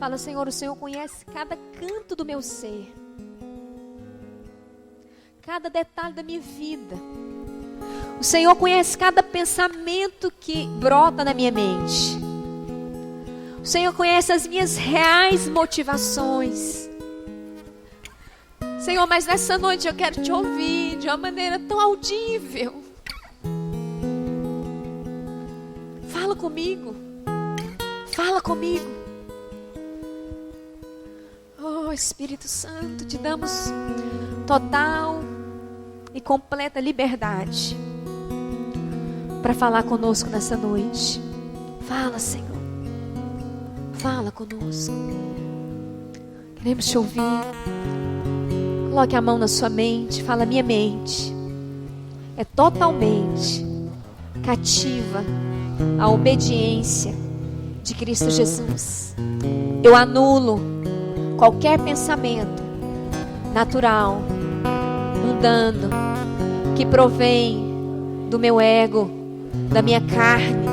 Fala, Senhor, o Senhor conhece cada canto do meu ser, cada detalhe da minha vida. O Senhor conhece cada pensamento que brota na minha mente. O Senhor conhece as minhas reais motivações. Senhor, mas nessa noite eu quero te ouvir de uma maneira tão audível. Fala comigo. Fala comigo. Oh, Espírito Santo, te damos total e completa liberdade para falar conosco nessa noite. Fala, Senhor. Fala conosco. Queremos te ouvir. Coloque a mão na sua mente. Fala, minha mente é totalmente cativa à obediência de Cristo Jesus. Eu anulo qualquer pensamento natural, mundano, que provém do meu ego, da minha carne.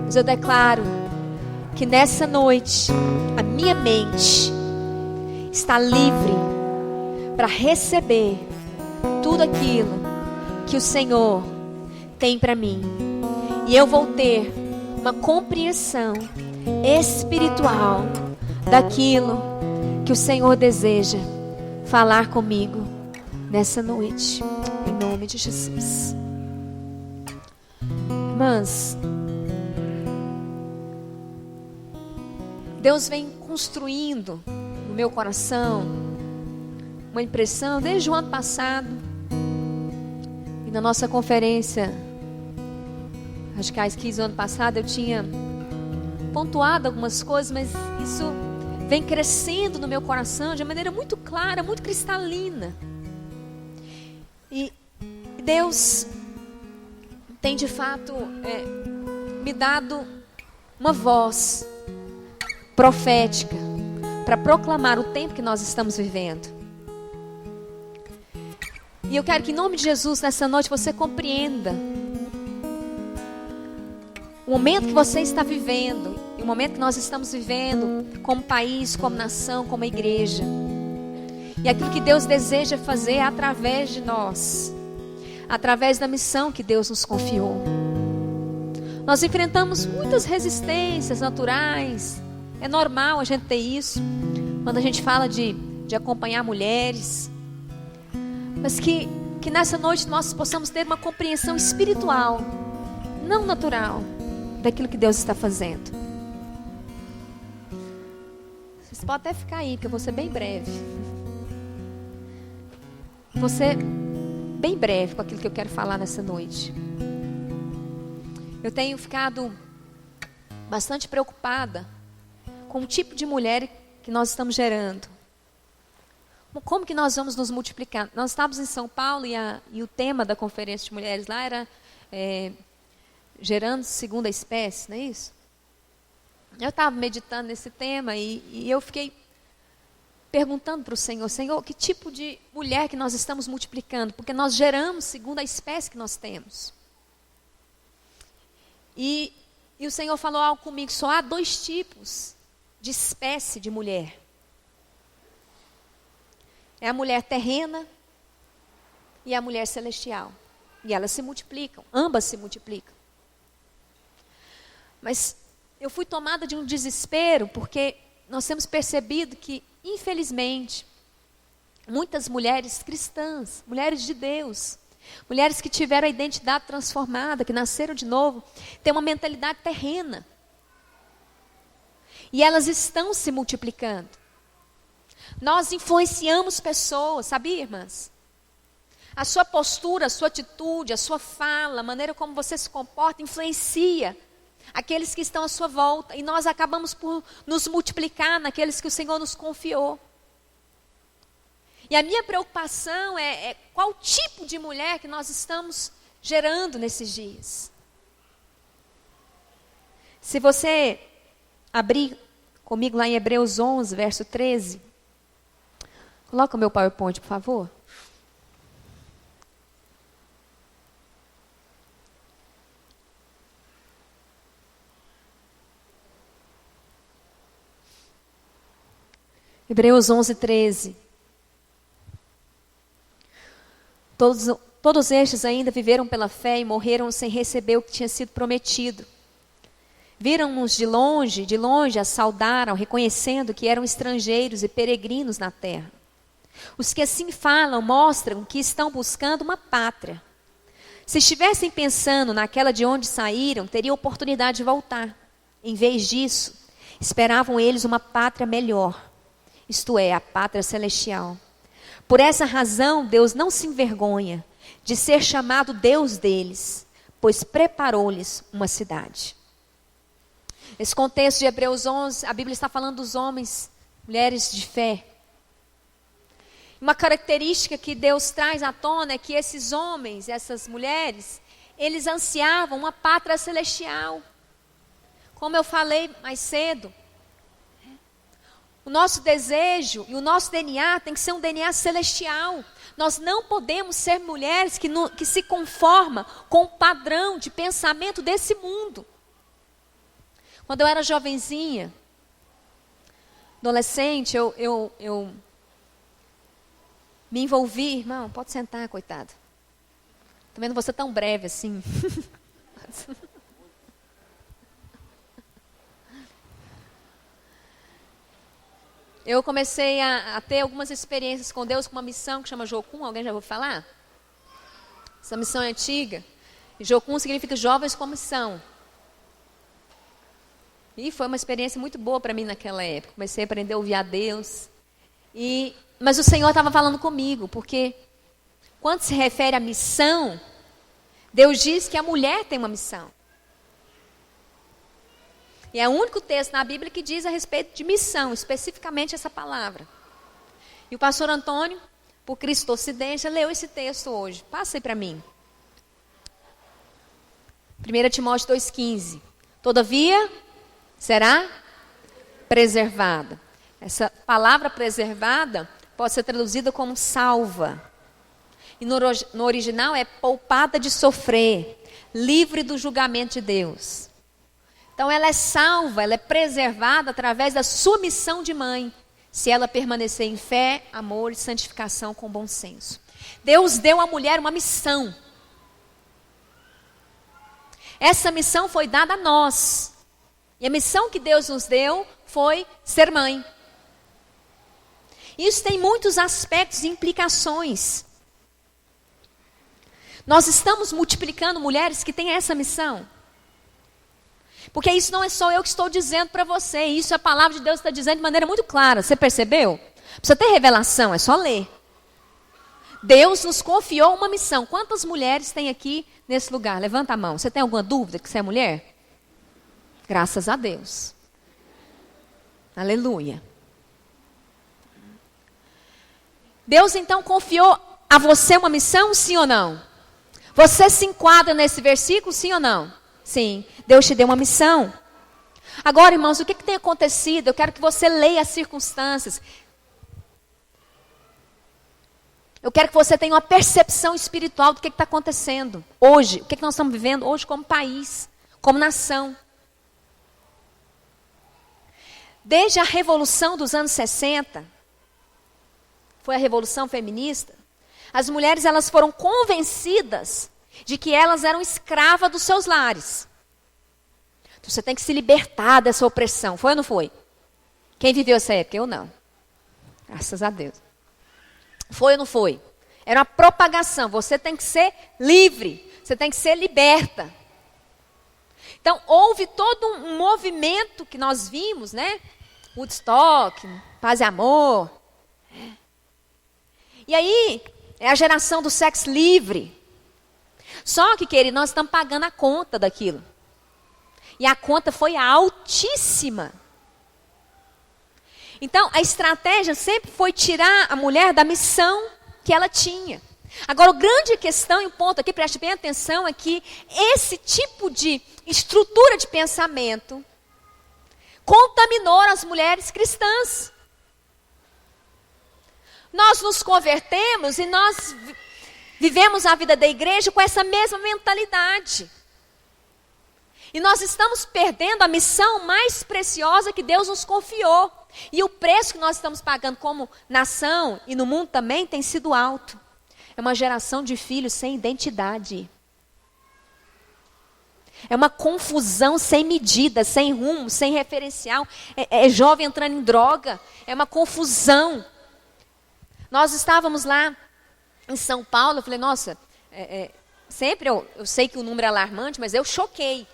Mas eu declaro que nessa noite a minha mente está livre para receber tudo aquilo que o Senhor tem para mim. E eu vou ter uma compreensão espiritual daquilo que o Senhor deseja falar comigo nessa noite, em nome de Jesus. Irmãs, Deus vem construindo no meu coração uma impressão desde o ano passado. E na nossa conferência, acho que às 15 do ano passado, eu tinha pontuado algumas coisas, mas isso vem crescendo no meu coração de uma maneira muito clara, muito cristalina. E Deus tem de fato me dado uma voz profética para proclamar o tempo que nós estamos vivendo. E eu quero que em nome de Jesus nessa noite você compreenda o momento que você está vivendo e o momento que nós estamos vivendo como país, como nação, como igreja. E aquilo que Deus deseja fazer através de nós, através da missão que Deus nos confiou. Nós enfrentamos muitas resistências naturais. É normal a gente ter isso quando a gente fala de acompanhar mulheres. Mas que nessa noite nós possamos ter uma compreensão espiritual, não natural, daquilo que Deus está fazendo. Vocês podem até ficar aí, porque eu vou ser bem breve. Vou ser bem breve com aquilo que eu quero falar nessa noite. Eu tenho ficado bastante preocupada com o tipo de mulher que nós estamos gerando. Como que nós vamos nos multiplicar? Nós estávamos em São Paulo e o tema da conferência de mulheres lá era gerando segunda espécie, não é isso? Eu estava meditando nesse tema e eu fiquei perguntando para o Senhor, Senhor, que tipo de mulher que nós estamos multiplicando? Porque nós geramos segundo a espécie que nós temos. E o Senhor falou algo comigo, só há 2 tipos de espécie de mulher. É a mulher terrena e a mulher celestial. E elas se multiplicam, ambas se multiplicam. Mas eu fui tomada de um desespero, porque nós temos percebido que, infelizmente, muitas mulheres cristãs, mulheres de Deus, mulheres que tiveram a identidade transformada, que nasceram de novo, têm uma mentalidade terrena. E elas estão se multiplicando. Nós influenciamos pessoas, sabia, irmãs? A sua postura, a sua atitude, a sua fala, a maneira como você se comporta, influencia aqueles que estão à sua volta. E nós acabamos por nos multiplicar naqueles que o Senhor nos confiou. E a minha preocupação é qual tipo de mulher que nós estamos gerando nesses dias. Se você abrir comigo lá em Hebreus 11, verso 13. Coloca o meu PowerPoint, por favor. Hebreus 11:13. Todos estes ainda viveram pela fé e morreram sem receber o que tinha sido prometido. Viram-nos de longe a saudaram, reconhecendo que eram estrangeiros e peregrinos na terra. Os que assim falam mostram que estão buscando uma pátria. Se estivessem pensando naquela de onde saíram, teriam oportunidade de voltar. Em vez disso, esperavam eles uma pátria melhor, isto é, a pátria celestial. Por essa razão, Deus não se envergonha de ser chamado Deus deles, pois preparou-lhes uma cidade. Nesse contexto de Hebreus 11, a Bíblia está falando dos homens, mulheres de fé. Uma característica que Deus traz à tona é que esses homens, essas mulheres, eles ansiavam uma pátria celestial. Como eu falei mais cedo, o nosso desejo e o nosso DNA tem que ser um DNA celestial. Nós não podemos ser mulheres que se conformam com o padrão de pensamento desse mundo. Quando eu era jovenzinha, adolescente, eu me envolvi. Irmão, pode sentar, coitado. Também não vou ser tão breve assim. Eu comecei a ter algumas experiências com Deus, com uma missão que chama Jocum. Alguém já ouviu falar? Essa missão é antiga. E Jocum significa Jovens com Missão. E foi uma experiência muito boa para mim naquela época. Comecei a aprender a ouvir a Deus. Mas o Senhor estava falando comigo, porque quando se refere à missão, Deus diz que a mulher tem uma missão. E é o único texto na Bíblia que diz a respeito de missão, especificamente essa palavra. E o pastor Antônio, por Cristocidência, leu esse texto hoje. Passa aí para mim. 1 Timóteo 2,15. Todavia, será preservada. Essa palavra preservada pode ser traduzida como salva. E no original é poupada de sofrer, livre do julgamento de Deus. Então ela é salva, ela é preservada através da sua missão de mãe, se ela permanecer em fé, amor e santificação com bom senso. Deus deu à mulher uma missão. Essa missão foi dada a nós. E a missão que Deus nos deu foi ser mãe. Isso tem muitos aspectos e implicações. Nós estamos multiplicando mulheres que têm essa missão. Porque isso não é só eu que estou dizendo para você. Isso a palavra de Deus está dizendo de maneira muito clara. Você percebeu? Precisa ter revelação, é só ler. Deus nos confiou uma missão. Quantas mulheres tem aqui nesse lugar? Levanta a mão. Você tem alguma dúvida que você é mulher? Graças a Deus. Aleluia. Deus então confiou a você uma missão, sim ou não? Você se enquadra nesse versículo, sim ou não? Sim. Deus te deu uma missão. Agora, irmãos, o que tem acontecido? Eu quero que você leia as circunstâncias. Eu quero que você tenha uma percepção espiritual do que está acontecendo hoje. O que nós estamos vivendo hoje como país, como nação. Desde a Revolução dos anos 60, foi a Revolução Feminista, as mulheres elas foram convencidas de que elas eram escravas dos seus lares. Então, você tem que se libertar dessa opressão. Foi ou não foi? Quem viveu essa época? Eu não. Graças a Deus. Foi ou não foi? Era uma propagação. Você tem que ser livre. Você tem que ser liberta. Então, houve todo um movimento que nós vimos, né? Woodstock, Paz e Amor. E aí, é a geração do sexo livre. Só que, querido, nós estamos pagando a conta daquilo. E a conta foi altíssima. Então, a estratégia sempre foi tirar a mulher da missão que ela tinha. Agora, a grande questão e o ponto aqui, preste bem atenção, é que esse tipo de estrutura de pensamento contaminou as mulheres cristãs. Nós nos convertemos e nós vivemos a vida da igreja com essa mesma mentalidade. E nós estamos perdendo a missão mais preciosa que Deus nos confiou. E o preço que nós estamos pagando como nação e no mundo também tem sido alto. É uma geração de filhos sem identidade. É uma confusão sem medida, sem rumo, sem referencial. É jovem entrando em droga. É uma confusão. Nós estávamos lá em São Paulo. Eu falei, nossa, sempre eu sei que o número é alarmante, mas eu choquei.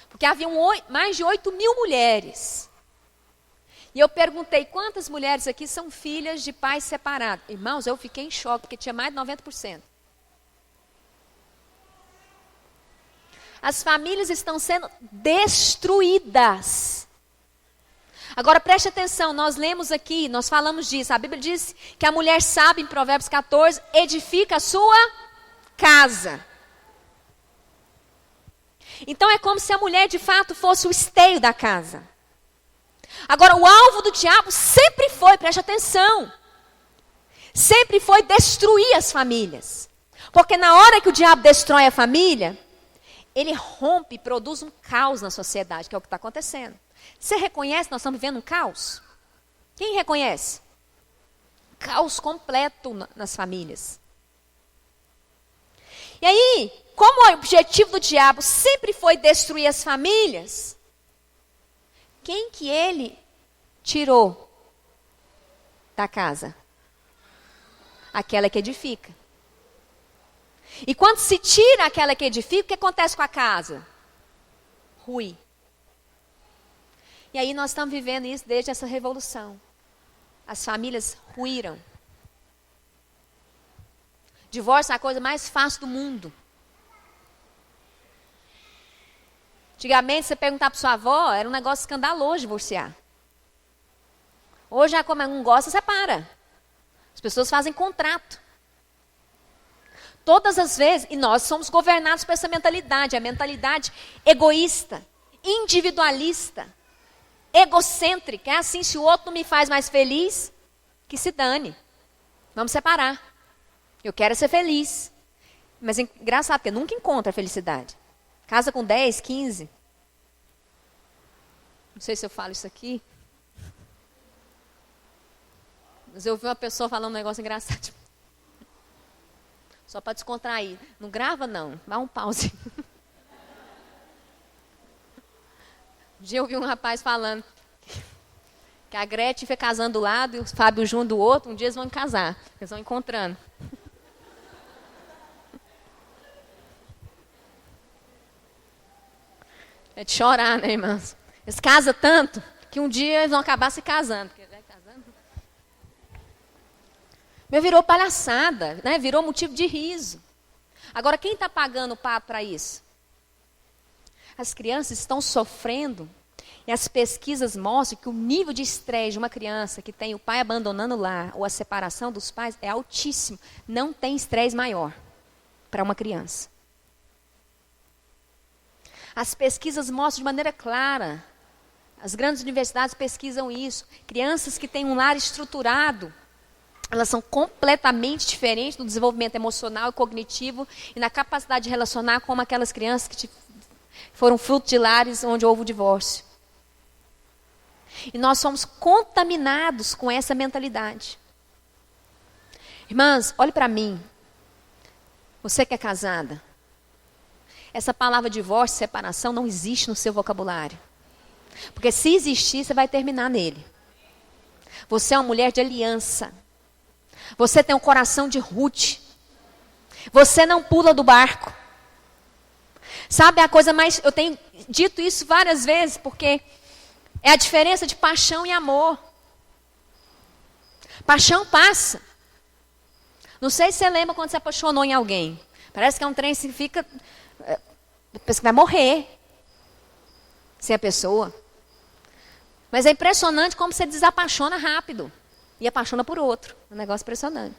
Porque havia mais de 8.000 mulheres. E eu perguntei, quantas mulheres aqui são filhas de pais separados? Irmãos, eu fiquei em choque, porque tinha mais de 90%. As famílias estão sendo destruídas. Agora preste atenção, nós lemos aqui, nós falamos disso. A Bíblia diz que a mulher sábia, em Provérbios 14, edifica a sua casa. Então é como se a mulher de fato fosse o esteio da casa. Agora o alvo do diabo sempre foi, preste atenção, sempre foi destruir as famílias. Porque na hora que o diabo destrói a família, ele rompe, produz um caos na sociedade, que é o que está acontecendo. Você reconhece que nós estamos vivendo um caos? Quem reconhece? Caos completo nas famílias. E aí, como o objetivo do diabo sempre foi destruir as famílias, quem que ele tirou da casa? Aquela que edifica. E quando se tira aquela que edifica, o que acontece com a casa? Rui. E aí nós estamos vivendo isso desde essa revolução. As famílias ruíram. Divórcio é a coisa mais fácil do mundo. Antigamente, você perguntar para sua avó, era um negócio escandaloso divorciar. Hoje, como não gosta, separa. As pessoas fazem contrato. Todas as vezes, e nós somos governados por essa mentalidade, a mentalidade egoísta, individualista, egocêntrica. É assim, se o outro não me faz mais feliz, que se dane. Vamos separar. Eu quero ser feliz. Mas é engraçado, porque nunca encontra a felicidade. Casa com 10, 15. Não sei se eu falo isso aqui. Mas eu ouvi uma pessoa falando um negócio engraçado. Tipo, só para descontrair. Não grava, não. Dá um pause. Um dia eu ouvi um rapaz falando que a Gretchen foi casando do lado e o Fábio junto do outro. Um dia eles vão casar. Eles vão encontrando. É de chorar, né, irmãos? Eles casam tanto que um dia eles vão acabar se casando. Mas virou palhaçada, né? Virou motivo de riso. Agora, quem está pagando o pato para isso? As crianças estão sofrendo. E as pesquisas mostram que o nível de estresse de uma criança que tem o pai abandonando o lar ou a separação dos pais é altíssimo. Não tem estresse maior para uma criança. As pesquisas mostram de maneira clara. As grandes universidades pesquisam isso. Crianças que têm um lar estruturado, elas são completamente diferentes no desenvolvimento emocional e cognitivo e na capacidade de relacionar com aquelas crianças que foram fruto de lares onde houve o divórcio. E nós somos contaminados com essa mentalidade. Irmãs, olhe para mim. Você que é casada. Essa palavra divórcio, separação não existe no seu vocabulário. Porque se existir, você vai terminar nele. Você é uma mulher de aliança. Você tem um coração de Ruth. Você não pula do barco. Sabe a coisa mais... Eu tenho dito isso várias vezes, porque é a diferença de paixão e amor. Paixão passa. Não sei se você lembra quando você apaixonou em alguém. Parece que é um trem que fica... Pensa que vai morrer. Sem a pessoa. Mas é impressionante como você desapaixona rápido. E apaixona por outro. É um negócio impressionante.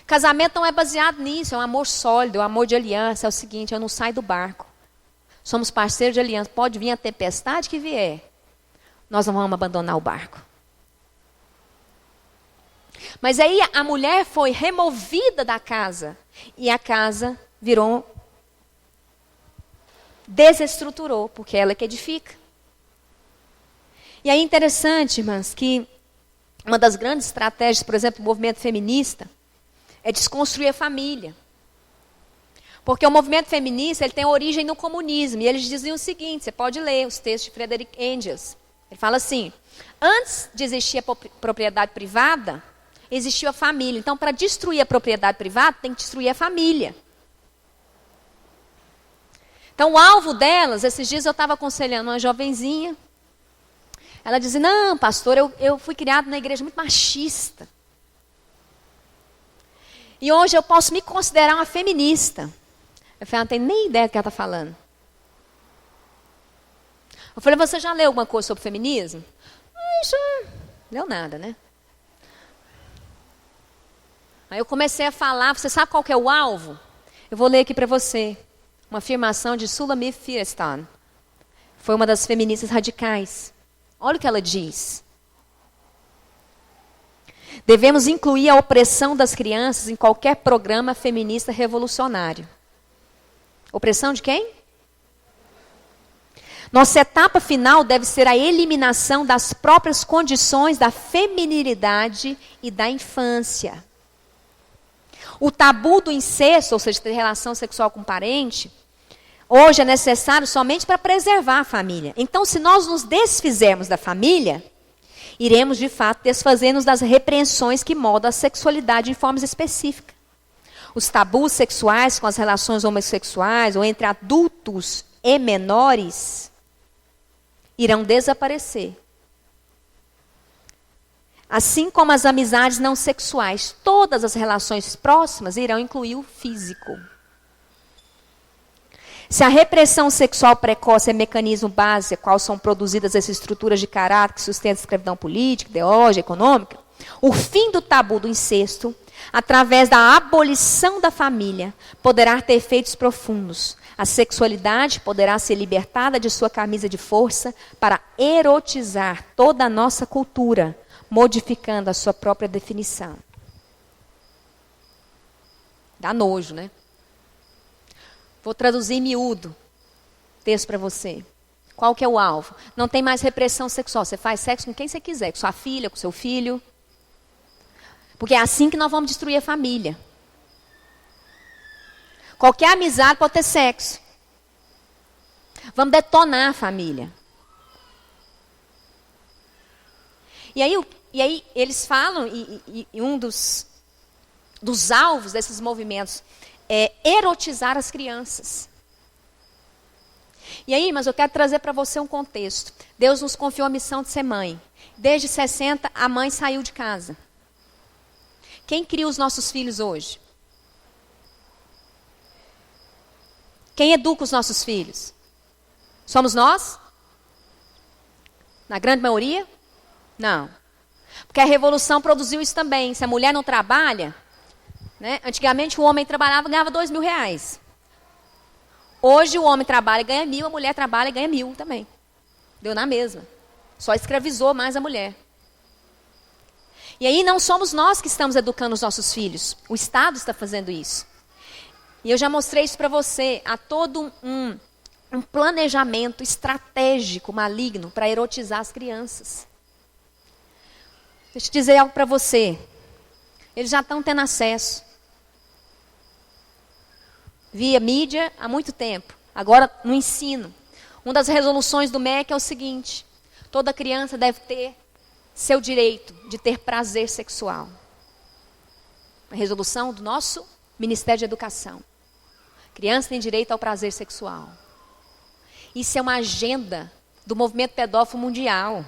Casamento não é baseado nisso. É um amor sólido, é um amor de aliança. É o seguinte, eu não saio do barco. Somos parceiros de aliança. Pode vir a tempestade que vier. Nós não vamos abandonar o barco. Mas aí a mulher foi removida da casa. E a casa virou desestruturou, porque ela é que edifica. E aí é interessante, irmãs, que uma das grandes estratégias, por exemplo, do movimento feminista, é desconstruir a família. Porque o movimento feminista ele tem origem no comunismo. E eles diziam o seguinte, você pode ler os textos de Friedrich Engels. Ele fala assim, antes de existir a propriedade privada, existiu a família. Então, para destruir a propriedade privada, tem que destruir a família. Então, o alvo delas, esses dias eu estava aconselhando uma jovenzinha. Ela dizia, não, pastor, eu fui criada na igreja muito machista. E hoje eu posso me considerar uma feminista. Eu falei, não tem nem ideia do que ela está falando. Eu falei, você já leu alguma coisa sobre feminismo? Já leu nada, né? Aí eu comecei a falar, você sabe qual que é o alvo? Eu vou ler aqui para você. Uma afirmação de Sulamith Firestone. Foi uma das feministas radicais. Olha o que ela diz. Devemos incluir a opressão das crianças em qualquer programa feminista revolucionário. Opressão de quem? Nossa etapa final deve ser a eliminação das próprias condições da feminilidade e da infância. O tabu do incesto, ou seja, ter relação sexual com um parente, hoje é necessário somente para preservar a família. Então, se nós nos desfizermos da família, iremos, de fato, desfazer-nos das repreensões que moldam a sexualidade em formas específicas. Os tabus sexuais com as relações homossexuais ou entre adultos e menores irão desaparecer. Assim como as amizades não sexuais, todas as relações próximas irão incluir o físico. Se a repressão sexual precoce é mecanismo base, qual são produzidas essas estruturas de caráter que sustentam a escravidão política, ideológica, econômica, o fim do tabu do incesto, através da abolição da família, poderá ter efeitos profundos. A sexualidade poderá ser libertada de sua camisa de força para erotizar toda a nossa cultura, modificando a sua própria definição. Dá nojo, né? Vou traduzir em miúdo texto para você. Qual que é o alvo? Não tem mais repressão sexual. Você faz sexo com quem você quiser, com sua filha, com seu filho. Porque é assim que nós vamos destruir a família. Qualquer amizade pode ter sexo. Vamos detonar a família. E aí eles falam, e um dos alvos desses movimentos é erotizar as crianças. E aí, mas eu quero trazer para você um contexto. Deus nos confiou a missão de ser mãe. Desde 60, a mãe saiu de casa. Quem cria os nossos filhos hoje? Quem educa os nossos filhos? Somos nós? Na grande maioria? Não. Porque a revolução produziu isso também. Se a mulher não trabalha, né? Antigamente o homem trabalhava e ganhava R$2.000. Hoje o homem trabalha e ganha 1.000, a mulher trabalha e ganha 1.000 também. Deu na mesma. Só escravizou mais a mulher. E aí não somos nós que estamos educando os nossos filhos. O Estado está fazendo isso. E eu já mostrei isso para você. Há todo um planejamento estratégico maligno para erotizar as crianças. Deixa eu dizer algo para você. Eles já estão tendo acesso. Via mídia há muito tempo. Agora no ensino. Uma das resoluções do MEC é o seguinte. Toda criança deve ter seu direito de ter prazer sexual. A resolução do nosso Ministério de Educação. Criança tem direito ao prazer sexual. Isso é uma agenda do movimento pedófilo mundial.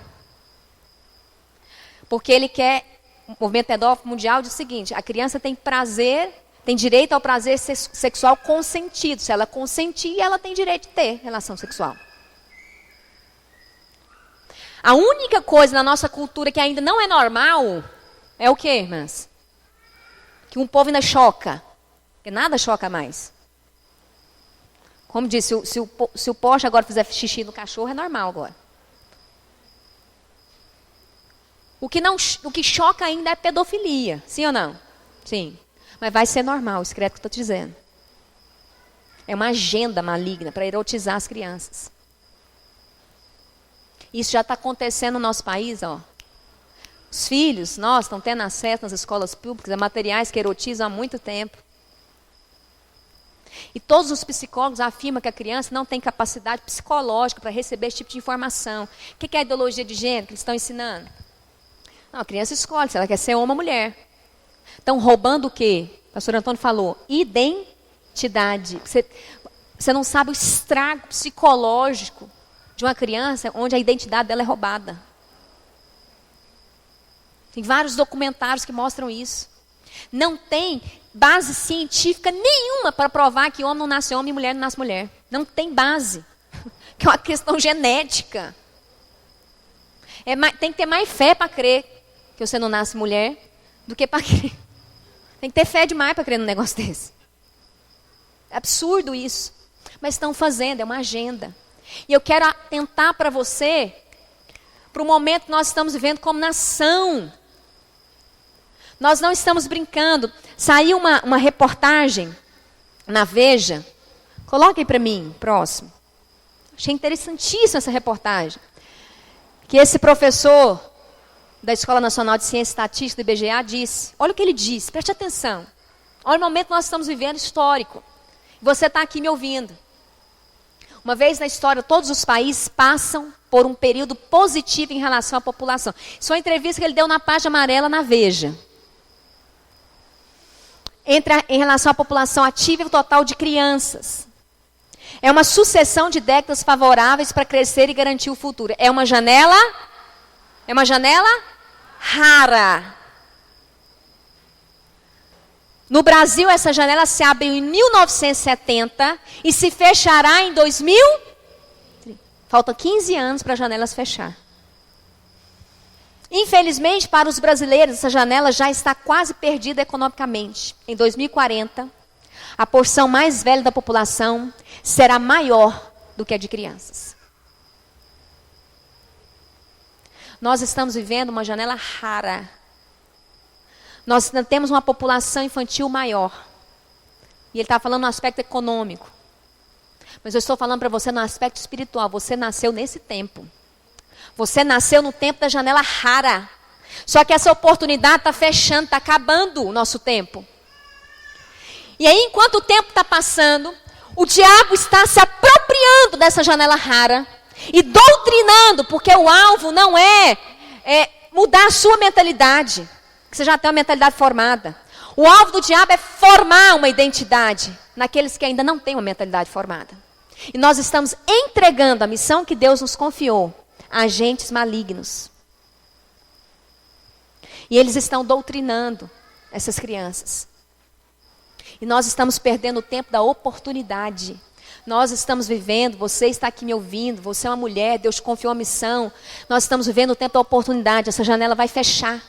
Porque ele quer, o movimento pedófilo mundial diz o seguinte, a criança tem prazer, tem direito ao prazer sexual consentido. Se ela consentir, ela tem direito de ter relação sexual. A única coisa na nossa cultura que ainda não é normal é o quê, irmãs? Que um povo ainda choca. Porque nada choca mais. Como disse, se o Porsche agora fizer xixi no cachorro, é normal agora. O que choca ainda é pedofilia. Sim ou não? Sim. Mas vai ser normal, isso que eu estou te dizendo. É uma agenda maligna para erotizar as crianças. Isso já está acontecendo no nosso país, ó. Os filhos, nós, estão tendo acesso nas escolas públicas a materiais que erotizam há muito tempo. E todos os psicólogos afirmam que a criança não tem capacidade psicológica para receber esse tipo de informação. O que é a ideologia de gênero que eles estão ensinando? Não, a criança escolhe se ela quer ser homem ou mulher. Estão roubando o quê? O pastor Antônio falou, identidade. Você não sabe o estrago psicológico de uma criança onde a identidade dela é roubada. Tem vários documentários que mostram isso. Não tem base científica nenhuma para provar que homem não nasce homem e mulher não nasce mulher. Não tem base. Que é uma questão genética. Tem que ter mais fé para crer que você não nasce mulher do que para crer. Tem que ter fé demais para crer num negócio desse. É absurdo isso. Mas estão fazendo, é uma agenda. E eu quero atentar para você, para o momento que nós estamos vivendo como nação. Nós não estamos brincando. Saiu uma reportagem na Veja. Coloquem para mim, próximo. Achei interessantíssima essa reportagem. Que esse professor da Escola Nacional de Ciência e Estatística do IBGE disse. Olha o que ele disse, preste atenção. Olha o momento que nós estamos vivendo histórico. Você está aqui me ouvindo. Uma vez na história, todos os países passam por um período positivo em relação à população. Isso é uma entrevista que ele deu na página amarela na Veja. Em relação à população ativa e o total de crianças. É uma sucessão de décadas favoráveis para crescer e garantir o futuro. É uma janela rara. No Brasil, essa janela se abriu em 1970 e se fechará em 2000. Faltam 15 anos para a janela se fechar. Infelizmente, para os brasileiros, essa janela já está quase perdida economicamente. Em 2040, a porção mais velha da população será maior do que a de crianças. Nós estamos vivendo uma janela rara. Nós temos uma população infantil maior. E ele está falando no aspecto econômico. Mas eu estou falando para você no aspecto espiritual. Você nasceu nesse tempo. Você nasceu no tempo da janela rara. Só que essa oportunidade está fechando, está acabando o nosso tempo. E aí, enquanto o tempo está passando, o diabo está se apropriando dessa janela rara e doutrinando, porque o alvo não é mudar a sua mentalidade, que você já tem uma mentalidade formada. O alvo do diabo é formar uma identidade naqueles que ainda não têm uma mentalidade formada. E nós estamos entregando a missão que Deus nos confiou a agentes malignos. E eles estão doutrinando essas crianças. E nós estamos perdendo o tempo da oportunidade. Nós estamos vivendo, você está aqui me ouvindo, você é uma mulher, Deus te confiou a missão. Nós estamos vivendo o tempo da oportunidade, essa janela vai fechar.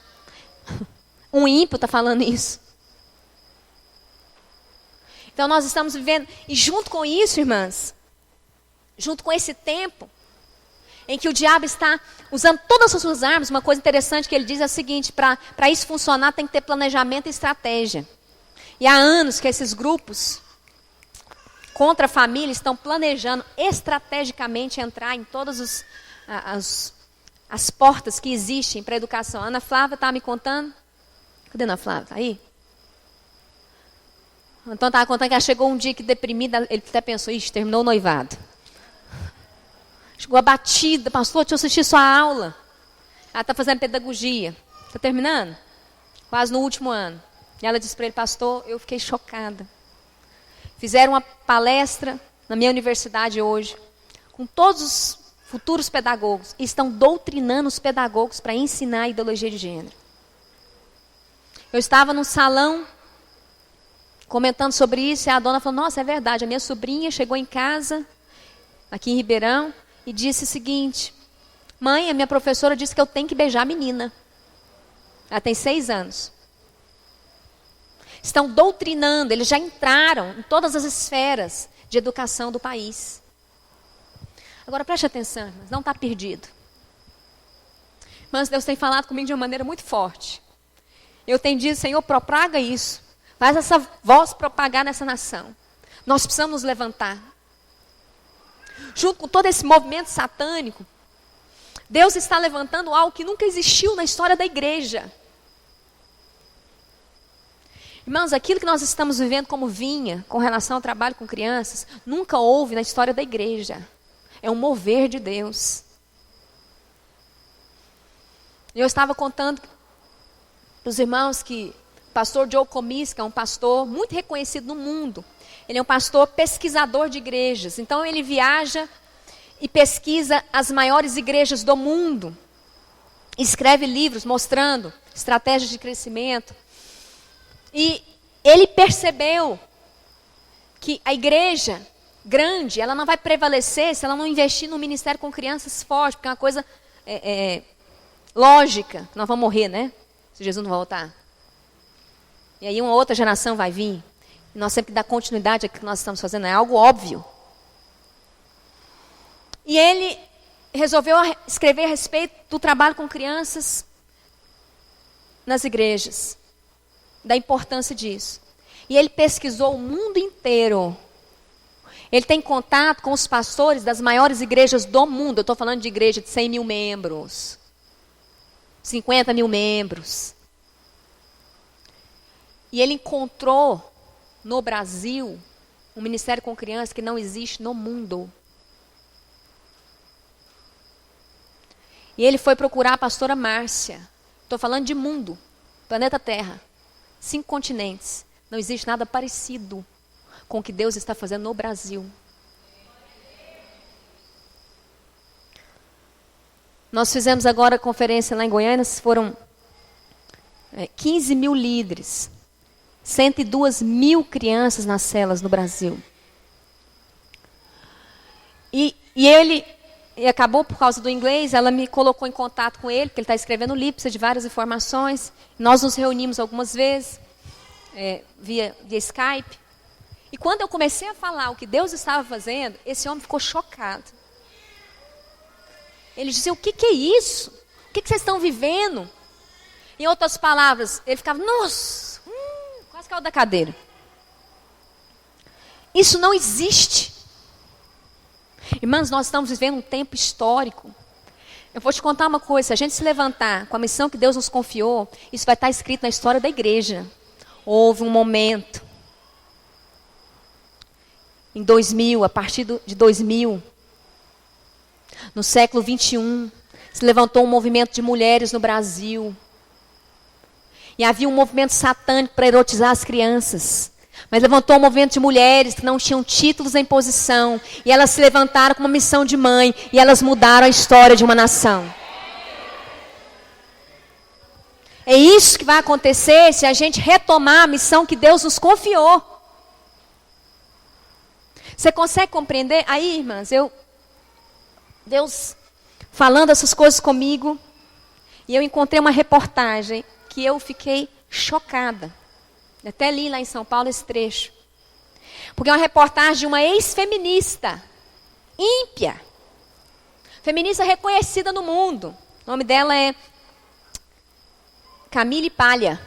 Um ímpio está falando isso. Então nós estamos vivendo, e junto com isso, irmãs, junto com esse tempo, em que o diabo está usando todas as suas armas, uma coisa interessante que ele diz é o seguinte, para isso funcionar tem que ter planejamento e estratégia. E há anos que esses grupos contra a família estão planejando estrategicamente entrar em todas as portas que existem para a educação. A Ana Flávia está me contando. Cadê a Ana Flávia? Está aí? Então estava contando que ela chegou um dia que deprimida, ele até pensou, ixi, terminou o noivado. Chegou abatida, pastor, deixa eu assistir sua aula. Ela está fazendo pedagogia. Está terminando? Quase no último ano. E ela disse para ele, pastor, eu fiquei chocada. Fizeram uma palestra na minha universidade hoje, com todos os futuros pedagogos, e estão doutrinando os pedagogos para ensinar a ideologia de gênero. Eu estava num salão, comentando sobre isso, e a dona falou, nossa, é verdade, a minha sobrinha chegou em casa, aqui em Ribeirão, e disse o seguinte, mãe, a minha professora disse que eu tenho que beijar a menina. Ela tem 6 anos. Estão doutrinando, eles já entraram em todas as esferas de educação do país. Agora preste atenção, irmãos, não está perdido. Mas Deus tem falado comigo de uma maneira muito forte. Eu tenho dito, Senhor, propaga isso. Faz essa voz propagar nessa nação. Nós precisamos nos levantar. Junto com todo esse movimento satânico, Deus está levantando algo que nunca existiu na história da igreja. Irmãos, aquilo que nós estamos vivendo como vinha, com relação ao trabalho com crianças, nunca houve na história da igreja. É um mover de Deus. Eu estava contando para os irmãos que o pastor Joe Comiskey é um pastor muito reconhecido no mundo. Ele é um pastor pesquisador de igrejas. Então ele viaja e pesquisa as maiores igrejas do mundo. Escreve livros mostrando estratégias de crescimento. E ele percebeu que a igreja grande, ela não vai prevalecer se ela não investir no ministério com crianças fortes, porque é uma coisa lógica. Nós vamos morrer, né? Se Jesus não voltar. E aí uma outra geração vai vir. E nós sempre dar continuidade ao que nós estamos fazendo. É algo óbvio. E ele resolveu escrever a respeito do trabalho com crianças nas igrejas. Da importância disso. E ele pesquisou o mundo inteiro. Ele tem contato com os pastores das maiores igrejas do mundo. Eu estou falando de igreja de 100 mil membros. 50 mil membros. E ele encontrou no Brasil um ministério com crianças que não existe no mundo. E ele foi procurar a pastora Márcia. Estou falando de mundo, planeta Terra. 5 continentes. Não existe nada parecido com o que Deus está fazendo no Brasil. Nós fizemos agora a conferência lá em Goiânia, foram 15 mil líderes, 102 mil crianças nas celas no Brasil. E ele acabou por causa do inglês, ela me colocou em contato com ele, porque ele está escrevendo um livro, precisa de várias informações. Nós nos reunimos algumas vezes, via Skype. E quando eu comecei a falar o que Deus estava fazendo, esse homem ficou chocado. Ele disse, o que é isso? O que vocês estão vivendo? Em outras palavras, ele ficava, nossa, quase caiu da cadeira. Isso não existe. Irmãos, nós estamos vivendo um tempo histórico. Eu vou te contar uma coisa, se a gente se levantar com a missão que Deus nos confiou, isso vai estar escrito na história da igreja. Houve um momento, em 2000, a partir de 2000, no século 21, se levantou um movimento de mulheres no Brasil. E havia um movimento satânico para erotizar as crianças. Mas levantou um movimento de mulheres que não tinham títulos em posição. E elas se levantaram com uma missão de mãe. E elas mudaram a história de uma nação. É isso que vai acontecer se a gente retomar a missão que Deus nos confiou. Você consegue compreender? Aí, irmãs, Deus falando essas coisas comigo. E eu encontrei uma reportagem que eu fiquei chocada. Até li lá em São Paulo esse trecho. Porque é uma reportagem de uma ex-feminista, ímpia. Feminista reconhecida no mundo. O nome dela é Camille Palha.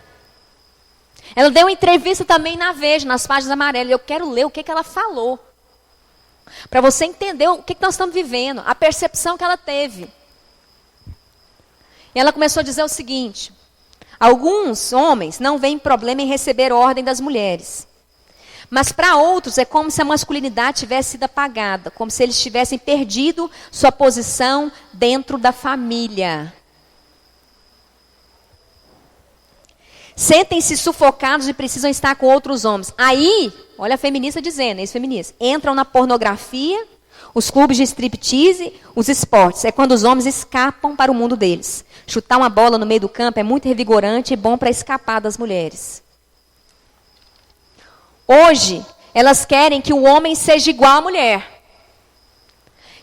Ela deu uma entrevista também na Veja, nas páginas amarelas. Eu quero ler o que ela falou. Para você entender o que nós estamos vivendo. A percepção que ela teve. E ela começou a dizer o seguinte. Alguns homens não veem problema em receber ordem das mulheres. Mas para outros é como se a masculinidade tivesse sido apagada. Como se eles tivessem perdido sua posição dentro da família. Sentem-se sufocados e precisam estar com outros homens. Aí, olha a feminista dizendo, ex-feminista, entram na pornografia, os clubes de striptease, os esportes. É quando os homens escapam para o mundo deles. Chutar uma bola no meio do campo é muito revigorante e bom para escapar das mulheres. Hoje, elas querem que o homem seja igual à mulher.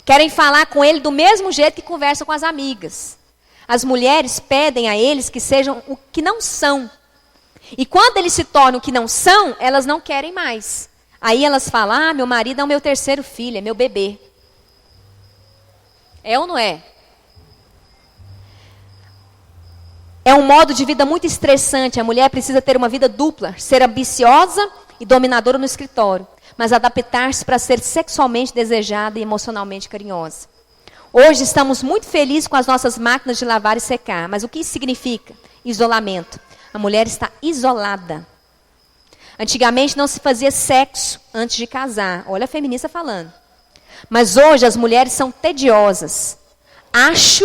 Querem falar com ele do mesmo jeito que conversam com as amigas. As mulheres pedem a eles que sejam o que não são. E quando eles se tornam o que não são, elas não querem mais. Aí elas falam, meu marido é o meu terceiro filho, é meu bebê. É ou não é? É um modo de vida muito estressante. A mulher precisa ter uma vida dupla, ser ambiciosa e dominadora no escritório. mas adaptar-se para ser sexualmente desejada e emocionalmente carinhosa. Hoje estamos muito felizes com as nossas máquinas de lavar e secar, mas o que isso significa? Isolamento. A mulher está isolada. Antigamente não se fazia sexo antes de casar. Olha a feminista falando. Mas hoje as mulheres são tediosas. Acho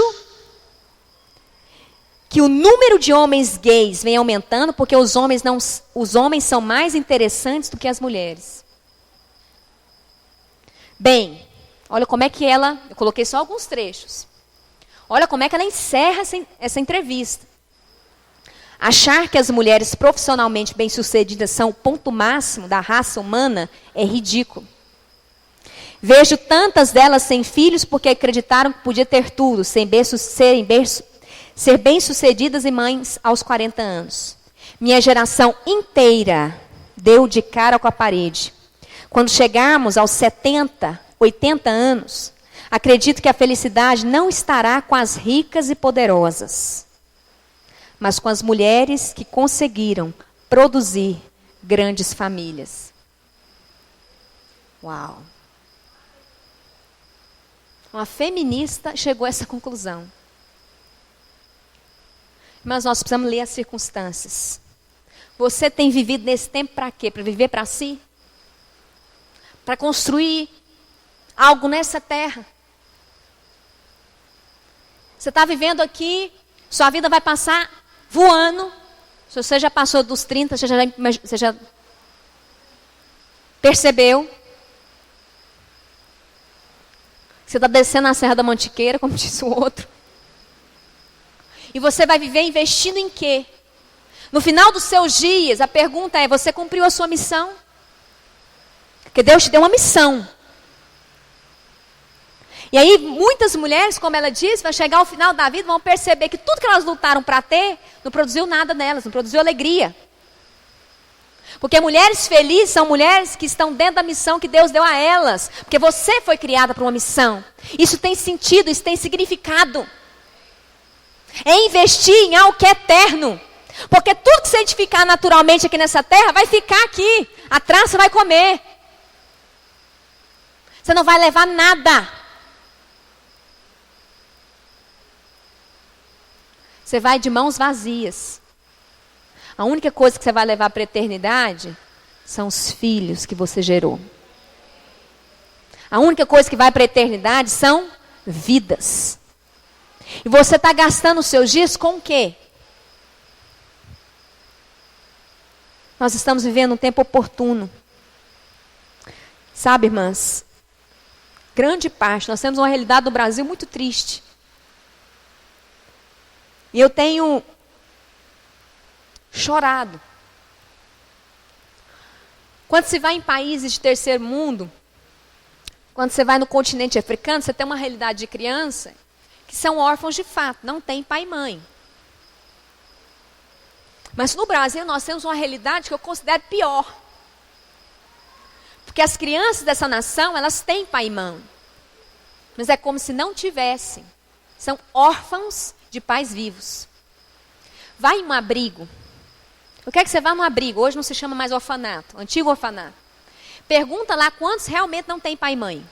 que o número de homens gays vem aumentando porque os homens são mais interessantes do que as mulheres. Bem, olha como é que eu coloquei só alguns trechos. Olha como é que ela encerra essa entrevista. Achar que as mulheres profissionalmente bem-sucedidas são o ponto máximo da raça humana é ridículo. Vejo tantas delas sem filhos porque acreditaram que podia ter tudo, ser bem-sucedidas e mães aos 40 anos. Minha geração inteira deu de cara com a parede. Quando chegarmos aos 70, 80 anos, acredito que a felicidade não estará com as ricas e poderosas, mas com as mulheres que conseguiram produzir grandes famílias. Uau! Uma feminista chegou a essa conclusão. Mas nós precisamos ler as circunstâncias. Você tem vivido nesse tempo para quê? Para viver para si? Para construir algo nessa terra? Você está vivendo aqui, sua vida vai passar voando. Se você já passou dos 30, você já percebeu. Você está descendo a Serra da Mantiqueira, como disse o outro. E você vai viver investindo em quê? No final dos seus dias, a pergunta é, você cumpriu a sua missão? Porque Deus te deu uma missão. E aí, muitas mulheres, como ela disse, vão chegar ao final da vida, vão perceber que tudo que elas lutaram para ter, não produziu nada nelas, não produziu alegria. Porque mulheres felizes são mulheres que estão dentro da missão que Deus deu a elas. Porque você foi criada para uma missão. Isso tem sentido, isso tem significado. É investir em algo que é eterno. Porque tudo que você edificar naturalmente aqui nessa terra vai ficar aqui. A traça vai comer. Você não vai levar nada. Você vai de mãos vazias. A única coisa que você vai levar para a eternidade são os filhos que você gerou. A única coisa que vai para a eternidade são vidas. E você está gastando os seus dias com o quê? Nós estamos vivendo um tempo oportuno. Sabe, irmãs? Grande parte, nós temos uma realidade do Brasil muito triste. E eu tenho chorado. Quando se vai em países de terceiro mundo, quando você vai no continente africano, você tem uma realidade de criança que são órfãos de fato, não tem pai e mãe. Mas no Brasil nós temos uma realidade que eu considero pior. Porque as crianças dessa nação, elas têm pai e mãe. Mas é como se não tivessem. São órfãos de pais vivos. Vai em um abrigo. Eu quero que você vá num abrigo. Hoje não se chama mais orfanato, antigo orfanato. Pergunta lá quantos realmente não têm pai e mãe.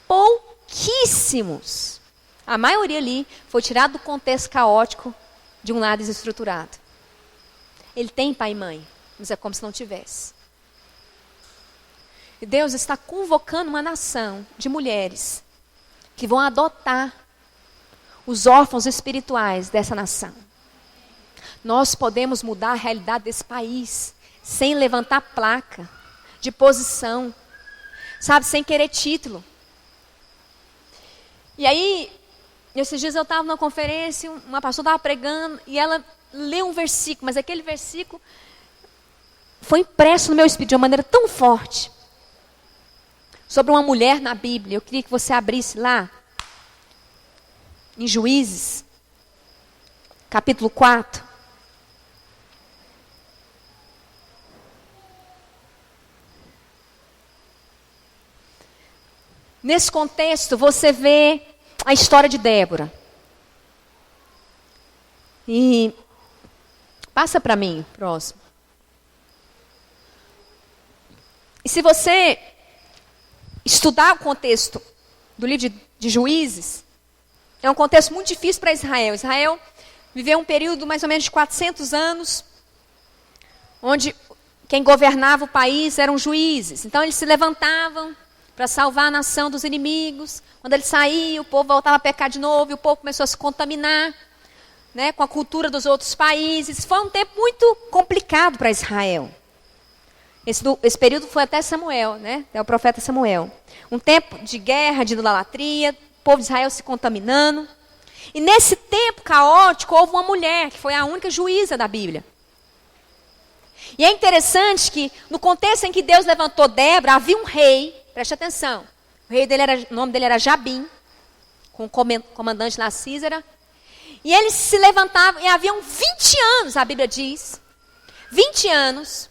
Pouquíssimos. A maioria ali foi tirada do contexto caótico de um lar desestruturado. Ele tem pai e mãe, mas é como se não tivesse. E Deus está convocando uma nação de mulheres que vão adotar os órfãos espirituais dessa nação. Nós podemos mudar a realidade desse país sem levantar placa de posição, sabe, sem querer título. E aí, esses dias eu estava numa conferência, uma pastora estava pregando e ela leu um versículo, mas aquele versículo foi impresso no meu espírito de uma maneira tão forte. Sobre uma mulher na Bíblia. Eu queria que você abrisse lá, em Juízes, capítulo 4. Nesse contexto, você vê a história de Débora. E passa para mim, próximo. E se você estudar o contexto do livro de Juízes, é um contexto muito difícil para Israel. Israel viveu um período mais ou menos de 400 anos, onde quem governava o país eram juízes. Então eles se levantavam para salvar a nação dos inimigos. Quando eles saíam, o povo voltava a pecar de novo, e o povo começou a se contaminar, né, com a cultura dos outros países. Foi um tempo muito complicado para Israel. Esse período foi até Samuel, né, até o profeta Samuel. Um tempo de guerra, de idolatria, o povo de Israel se contaminando. E nesse tempo caótico, houve uma mulher, que foi a única juíza da Bíblia. E é interessante que, no contexto em que Deus levantou Débora, havia um rei, preste atenção, o nome dele era Jabim, com o comandante lá, Sísera. E eles se levantavam, e haviam 20 anos, a Bíblia diz, 20 anos,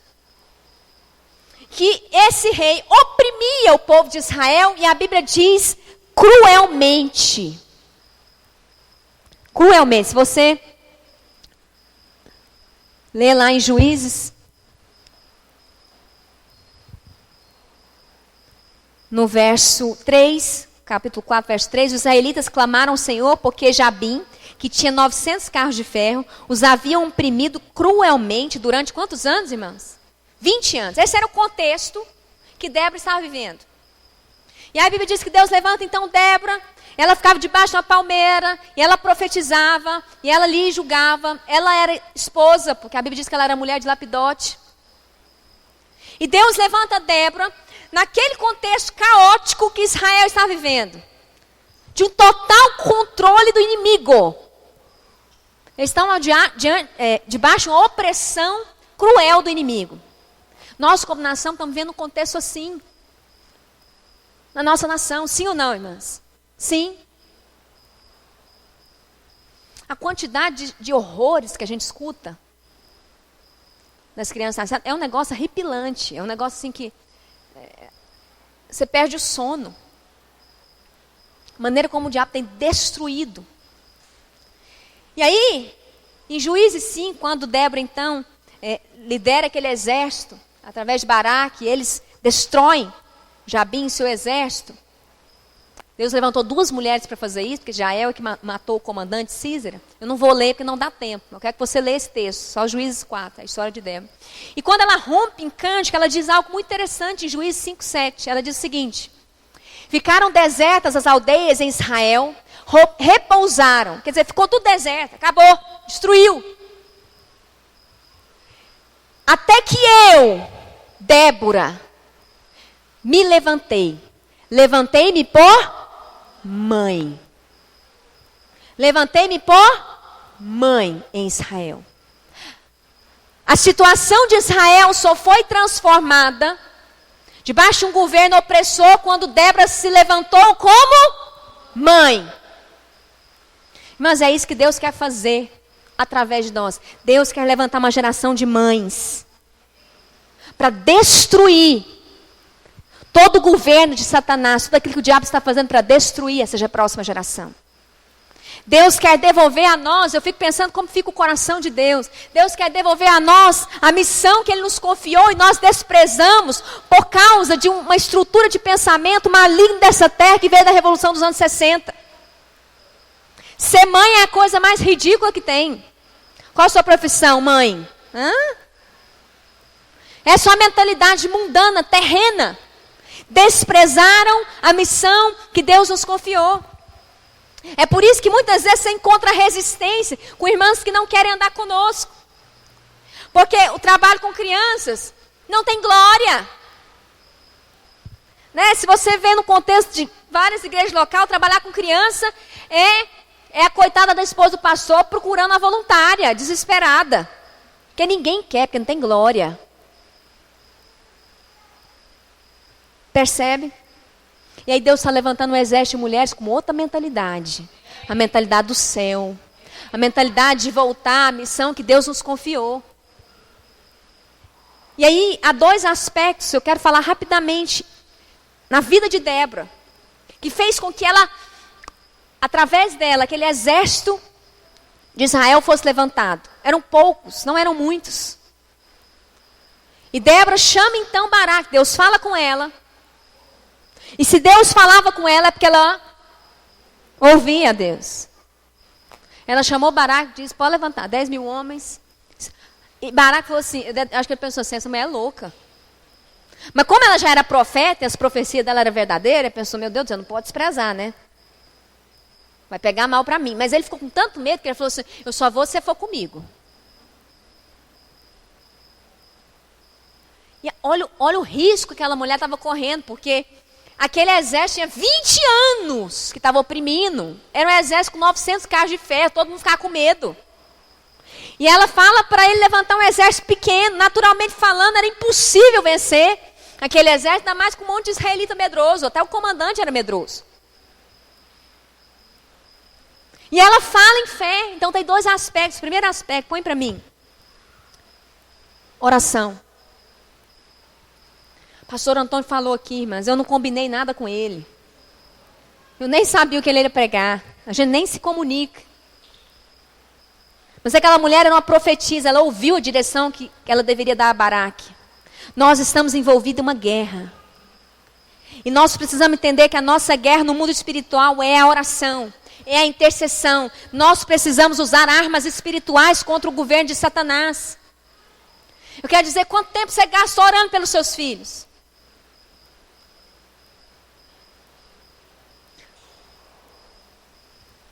que esse rei oprimia o povo de Israel, e a Bíblia diz cruelmente. Cruelmente. Se você ler lá em Juízes, no verso 3, capítulo 4, verso 3, os israelitas clamaram ao Senhor porque Jabim, que tinha 900 carros de ferro, os haviam oprimido cruelmente durante quantos anos, irmãos? 20 anos. Esse era o contexto que Débora estava vivendo. E aí a Bíblia diz que Deus levanta então Débora, ela ficava debaixo de uma palmeira, e ela profetizava, e ela lhe julgava. Ela era esposa, porque a Bíblia diz que ela era mulher de Lapidote. E Deus levanta Débora, naquele contexto caótico que Israel estava vivendo, de um total controle do inimigo. Eles estão debaixo de uma opressão cruel do inimigo. Nós, como nação, estamos vivendo um contexto assim. Na nossa nação, sim ou não, irmãs? Sim. A quantidade de horrores que a gente escuta das crianças é um negócio arrepilante. É um negócio assim que você perde o sono. A maneira como o diabo tem destruído. E aí, em Juízes 5, quando Débora, então, lidera aquele exército, através de Baraque, eles destroem Jabim e seu exército. Deus levantou 2 mulheres para fazer isso, porque Jael é que matou o comandante Sísera. Eu não vou ler porque não dá tempo. Eu quero que você leia esse texto, só Juízes 4, a história de Débora. E quando ela rompe em cântico, ela diz algo muito interessante em Juízes 5, 7. Ela diz o seguinte: ficaram desertas as aldeias em Israel, repousaram. Quer dizer, ficou tudo deserto, acabou, destruiu. Até que eu, Débora, me levantei. Levantei-me por mãe. Levantei-me por mãe em Israel. A situação de Israel só foi transformada debaixo de um governo opressor quando Débora se levantou como mãe. Mas é isso que Deus quer fazer através de nós. Deus quer levantar uma geração de mães para destruir todo o governo de Satanás, tudo aquilo que o diabo está fazendo para destruir essa próxima geração. Deus quer devolver a nós, eu fico pensando como fica o coração de Deus. Deus quer devolver a nós a missão que Ele nos confiou e nós desprezamos por causa de uma estrutura de pensamento maligno dessa terra que veio da Revolução dos anos 60. Ser mãe é a coisa mais ridícula que tem. Qual a sua profissão, mãe? É só a mentalidade mundana, terrena. Desprezaram a missão que Deus nos confiou. É por isso que muitas vezes você encontra resistência com irmãs que não querem andar conosco. Porque o trabalho com crianças não tem glória. Né? Se você vê no contexto de várias igrejas locais, trabalhar com criança é a coitada da esposa do pastor procurando a voluntária, desesperada. Porque ninguém quer, porque não tem glória. Percebe? E aí Deus está levantando um exército de mulheres com outra mentalidade. A mentalidade do céu. A mentalidade de voltar à missão que Deus nos confiou. E aí há 2 aspectos que eu quero falar rapidamente na vida de Débora, que fez com que ela, através dela, aquele exército de Israel fosse levantado. Eram poucos, não eram muitos. E Débora chama então Baraque. Deus fala com ela. E se Deus falava com ela é porque ela ouvia a Deus. Ela chamou Baraque e disse, pode levantar, 10 mil homens. E Baraque falou assim, acho que ele pensou assim, essa mulher é louca. Mas como ela já era profeta, e as profecias dela eram verdadeiras, ele pensou, meu Deus do céu, não pode desprezar, né? Vai pegar mal para mim. Mas ele ficou com tanto medo que ele falou assim, eu só vou se você for comigo. E olha o risco que aquela mulher estava correndo, porque aquele exército tinha 20 anos que estava oprimindo. Era um exército com 900 carros de ferro, todo mundo ficava com medo. E ela fala para ele levantar um exército pequeno. Naturalmente falando, era impossível vencer aquele exército, ainda mais com um monte de israelita medroso. Até o comandante era medroso. E ela fala em fé. Então tem dois aspectos. Primeiro aspecto, põe para mim. Oração. Pastor Antônio falou aqui, mas eu não combinei nada com ele. Eu nem sabia o que ele ia pregar. A gente nem se comunica. Mas aquela mulher era uma profetisa. Ela ouviu a direção que ela deveria dar a Baraque. Nós estamos envolvidos em uma guerra. E nós precisamos entender que a nossa guerra no mundo espiritual é a oração. É a intercessão. Nós precisamos usar armas espirituais contra o governo de Satanás. Eu quero dizer, quanto tempo você gasta orando pelos seus filhos?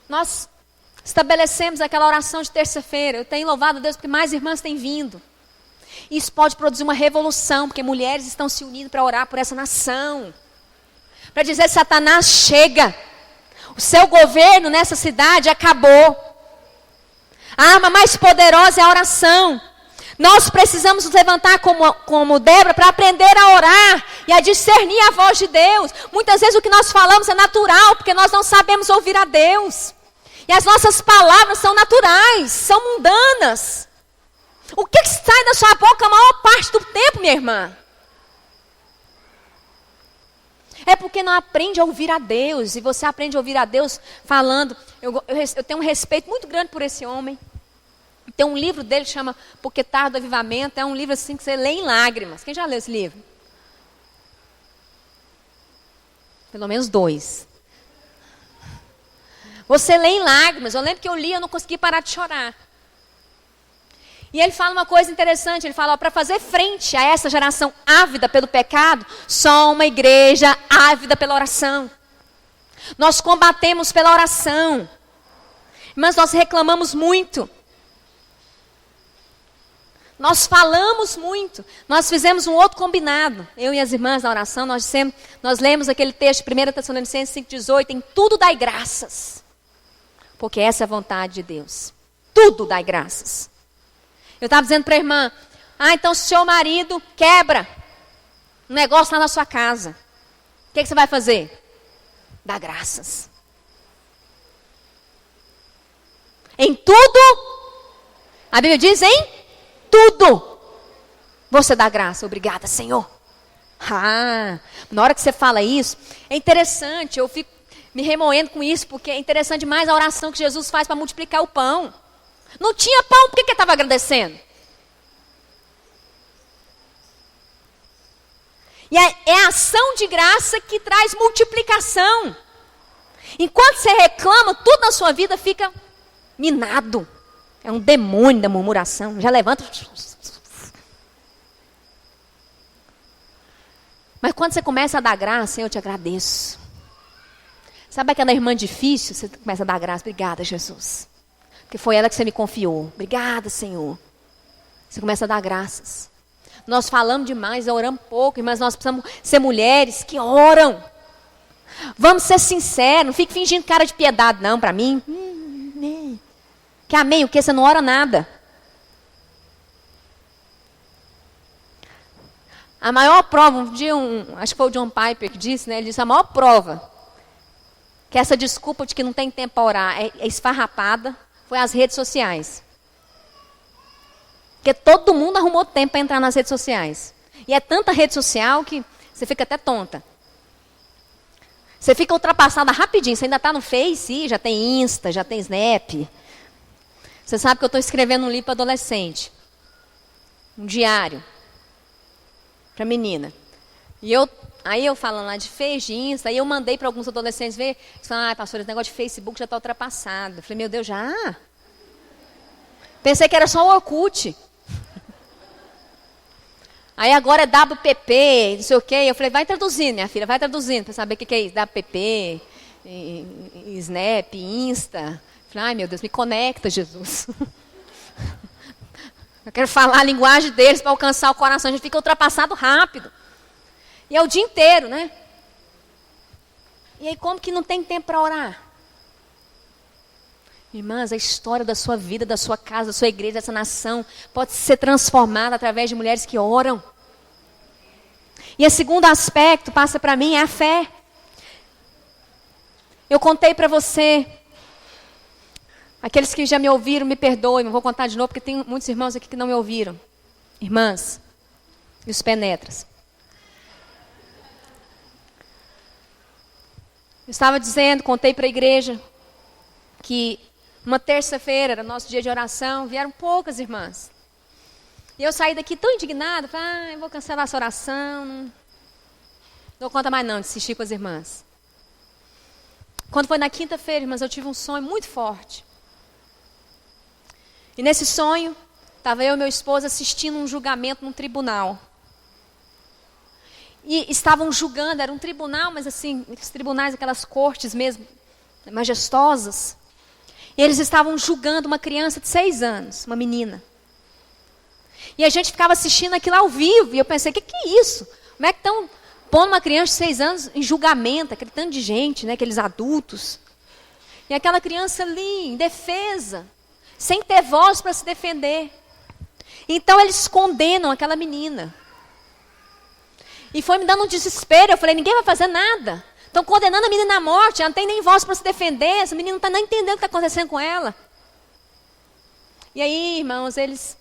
Nós estabelecemos aquela oração de terça-feira. Eu tenho louvado a Deus porque mais irmãs têm vindo. Isso pode produzir uma revolução, porque mulheres estão se unindo para orar por essa nação. Para dizer, Satanás, chega. O seu governo nessa cidade acabou. A arma mais poderosa é a oração. Nós precisamos nos levantar como Débora para aprender a orar e a discernir a voz de Deus. Muitas vezes o que nós falamos é natural, porque nós não sabemos ouvir a Deus. E as nossas palavras são naturais, são mundanas. O que sai da sua boca a maior parte do tempo, minha irmã? É porque não aprende a ouvir a Deus. E você aprende a ouvir a Deus falando. Eu tenho um respeito muito grande por esse homem. Tem um livro dele que chama Porque Tardo Avivamento. É um livro assim que você lê em lágrimas. Quem já leu esse livro? Pelo menos 2. Você lê em lágrimas. Eu lembro que eu li e eu não consegui parar de chorar. E ele fala uma coisa interessante. Ele fala, para fazer frente a essa geração ávida pelo pecado, só uma igreja ávida pela oração. Nós combatemos pela oração. Mas nós reclamamos muito. Nós falamos muito. Nós fizemos um outro combinado. Eu e as irmãs na oração, nós lemos aquele texto, 1 Tessalonicenses 5,18, em tudo dai graças. Porque essa é a vontade de Deus. Tudo dai graças. Eu estava dizendo para a irmã, então se o seu marido quebra um negócio lá na sua casa, o que você vai fazer? Dá graças. Em tudo, a Bíblia diz em tudo, você dá graça. Obrigada, Senhor. Na hora que você fala isso, é interessante, eu fico me remoendo com isso, porque é interessante demais a oração que Jesus faz para multiplicar o pão. Não tinha pão, por que ele estava agradecendo? E é a ação de graça que traz multiplicação. Enquanto você reclama, tudo na sua vida fica minado. É um demônio da murmuração. Já levanta. Mas quando você começa a dar graça, eu te agradeço. Sabe aquela irmã difícil? Você começa a dar graça. Obrigada, Jesus. Porque foi ela que você me confiou. Obrigada, Senhor. Você começa a dar graças. Nós falamos demais, oramos pouco, mas nós precisamos ser mulheres que oram. Vamos ser sinceros, não fique fingindo cara de piedade não para mim. Que amém, o que? Você não ora nada. A maior prova, um dia acho que foi o John Piper que disse, né? Ele disse, a maior prova que essa desculpa de que não tem tempo para orar é esfarrapada, foi as redes sociais. Porque todo mundo arrumou tempo para entrar nas redes sociais. E é tanta rede social que você fica até tonta. Você fica ultrapassada rapidinho. Você ainda está no Face, já tem Insta, já tem Snap. Você sabe que eu estou escrevendo um livro para adolescente. Um diário. para a menina. Aí eu falando lá de Face, de Insta, aí eu mandei para alguns adolescentes ver. Eles falaram, pastor, esse negócio de Facebook já está ultrapassado. Eu falei, meu Deus, já? Pensei que era só o Orkut. Aí agora é WPP, não sei o quê. Eu falei, vai traduzindo, minha filha, vai traduzindo, para saber o que é isso. WPP, Snap, Insta. Eu falei, ai meu Deus, me conecta, Jesus. Eu quero falar a linguagem deles para alcançar o coração. A gente fica ultrapassado rápido. E é o dia inteiro, né? E aí como que não tem tempo para orar? Irmãs, a história da sua vida, da sua casa, da sua igreja, dessa nação, pode ser transformada através de mulheres que oram. E o segundo aspecto, passa para mim, é a fé. Eu contei para você, aqueles que já me ouviram, me perdoem, não vou contar de novo, porque tem muitos irmãos aqui que não me ouviram. Irmãs, e os penetras. Eu estava dizendo, contei para a igreja, que uma terça-feira, era nosso dia de oração, vieram poucas irmãs. E eu saí daqui tão indignada, falei, eu vou cancelar essa oração, não dou conta mais não de assistir com as irmãs. Quando foi na quinta-feira, irmãs, eu tive um sonho muito forte. E nesse sonho, estava eu e meu esposo assistindo um julgamento num tribunal. E estavam julgando, era um tribunal, mas assim, os tribunais, aquelas cortes mesmo, majestosas. E eles estavam julgando uma criança de 6 anos, uma menina. E a gente ficava assistindo aquilo ao vivo, e eu pensei, o que é isso? Como é que estão pondo uma criança de 6 anos em julgamento, aquele tanto de gente, né, aqueles adultos. E aquela criança ali, em defesa, sem ter voz para se defender. Então eles condenam aquela menina. E foi me dando um desespero. Eu falei, ninguém vai fazer nada. Estão condenando a menina à morte. Ela não tem nem voz para se defender. Essa menina não está nem entendendo o que está acontecendo com ela. E aí, irmãos, eles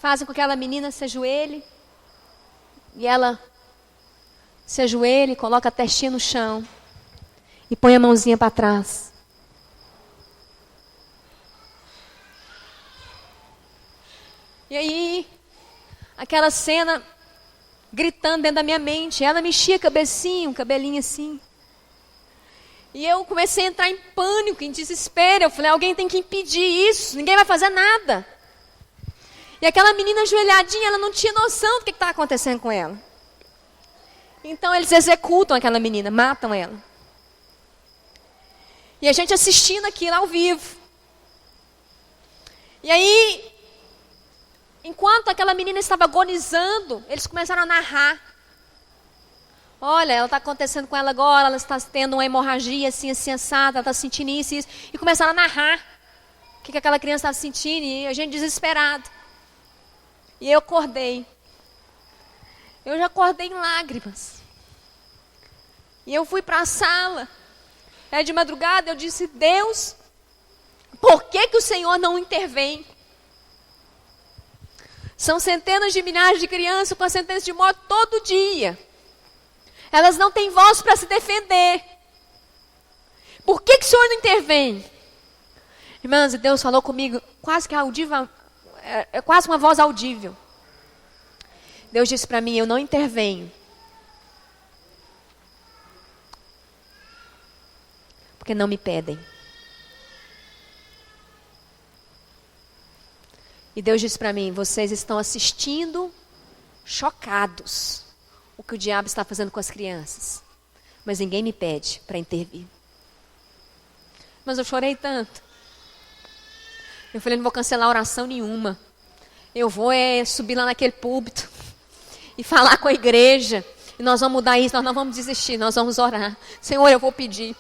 fazem com que aquela menina se ajoelhe. E ela se ajoelhe, coloca a testinha no chão. E põe a mãozinha para trás. E aí, aquela cena gritando dentro da minha mente. Ela mexia a cabecinha, um cabelinho assim. E eu comecei a entrar em pânico, em desespero. Eu falei, alguém tem que impedir isso, ninguém vai fazer nada. E aquela menina ajoelhadinha, ela não tinha noção do que estava acontecendo com ela. Então eles executam aquela menina, matam ela. E a gente assistindo aquilo ao vivo. E aí, enquanto aquela menina estava agonizando, eles começaram a narrar. Olha, ela está acontecendo com ela agora, ela está tendo uma hemorragia assim, assim, assada, ela está sentindo isso e isso. E começaram a narrar o que aquela criança estava sentindo, e a gente desesperado. E eu acordei. Eu já acordei em lágrimas. E eu fui para a sala. De madrugada eu disse, Deus, por que o Senhor não intervém? São centenas de milhares de crianças com a sentença de morte todo dia. Elas não têm voz para se defender. Por que o Senhor não intervém? Irmãs, e Deus falou comigo, quase que audível, é quase uma voz audível. Deus disse para mim, eu não intervenho. Porque não me pedem. E Deus disse para mim, vocês estão assistindo chocados o que o diabo está fazendo com as crianças. Mas ninguém me pede para intervir. Mas eu chorei tanto. Eu falei, não vou cancelar oração nenhuma. Eu vou subir lá naquele púlpito e falar com a igreja. E nós vamos mudar isso, nós não vamos desistir, nós vamos orar. Senhor, eu vou pedir.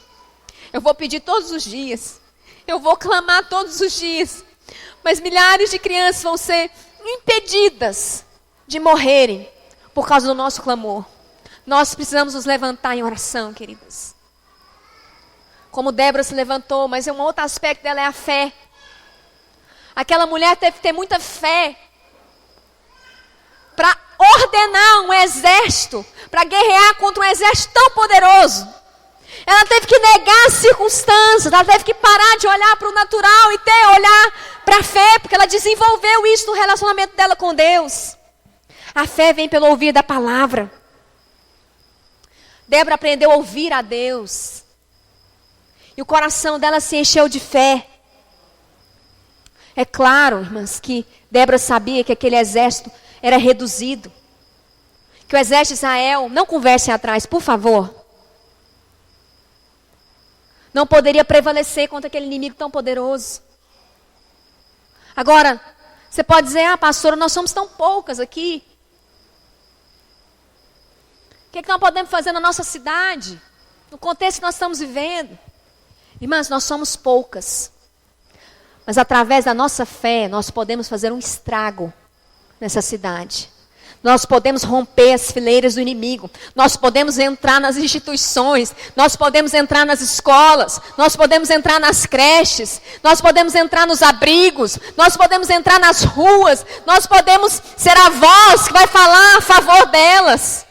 Eu vou pedir todos os dias. Eu vou clamar todos os dias. Mas milhares de crianças vão ser impedidas de morrerem por causa do nosso clamor. Nós precisamos nos levantar em oração, queridas. Como Débora se levantou, mas um outro aspecto dela é a fé. Aquela mulher teve que ter muita fé para ordenar um exército, para guerrear contra um exército tão poderoso. Ela teve que negar as circunstâncias, ela teve que parar de olhar para o natural e olhar para a fé, porque ela desenvolveu isso no relacionamento dela com Deus. A fé vem pelo ouvir da palavra. Débora aprendeu a ouvir a Deus. E o coração dela se encheu de fé. É claro, irmãs, que Débora sabia que aquele exército era reduzido. Que o exército de Israel, não conversem atrás, por favor. Não poderia prevalecer contra aquele inimigo tão poderoso. Agora, você pode dizer, pastora, nós somos tão poucas aqui. O que nós podemos fazer na nossa cidade? No contexto que nós estamos vivendo? Irmãs, nós somos poucas. Mas através da nossa fé, nós podemos fazer um estrago nessa cidade. Nós podemos romper as fileiras do inimigo. Nós podemos entrar nas instituições. Nós podemos entrar nas escolas. Nós podemos entrar nas creches. Nós podemos entrar nos abrigos. Nós podemos entrar nas ruas. Nós podemos ser a voz que vai falar a favor delas.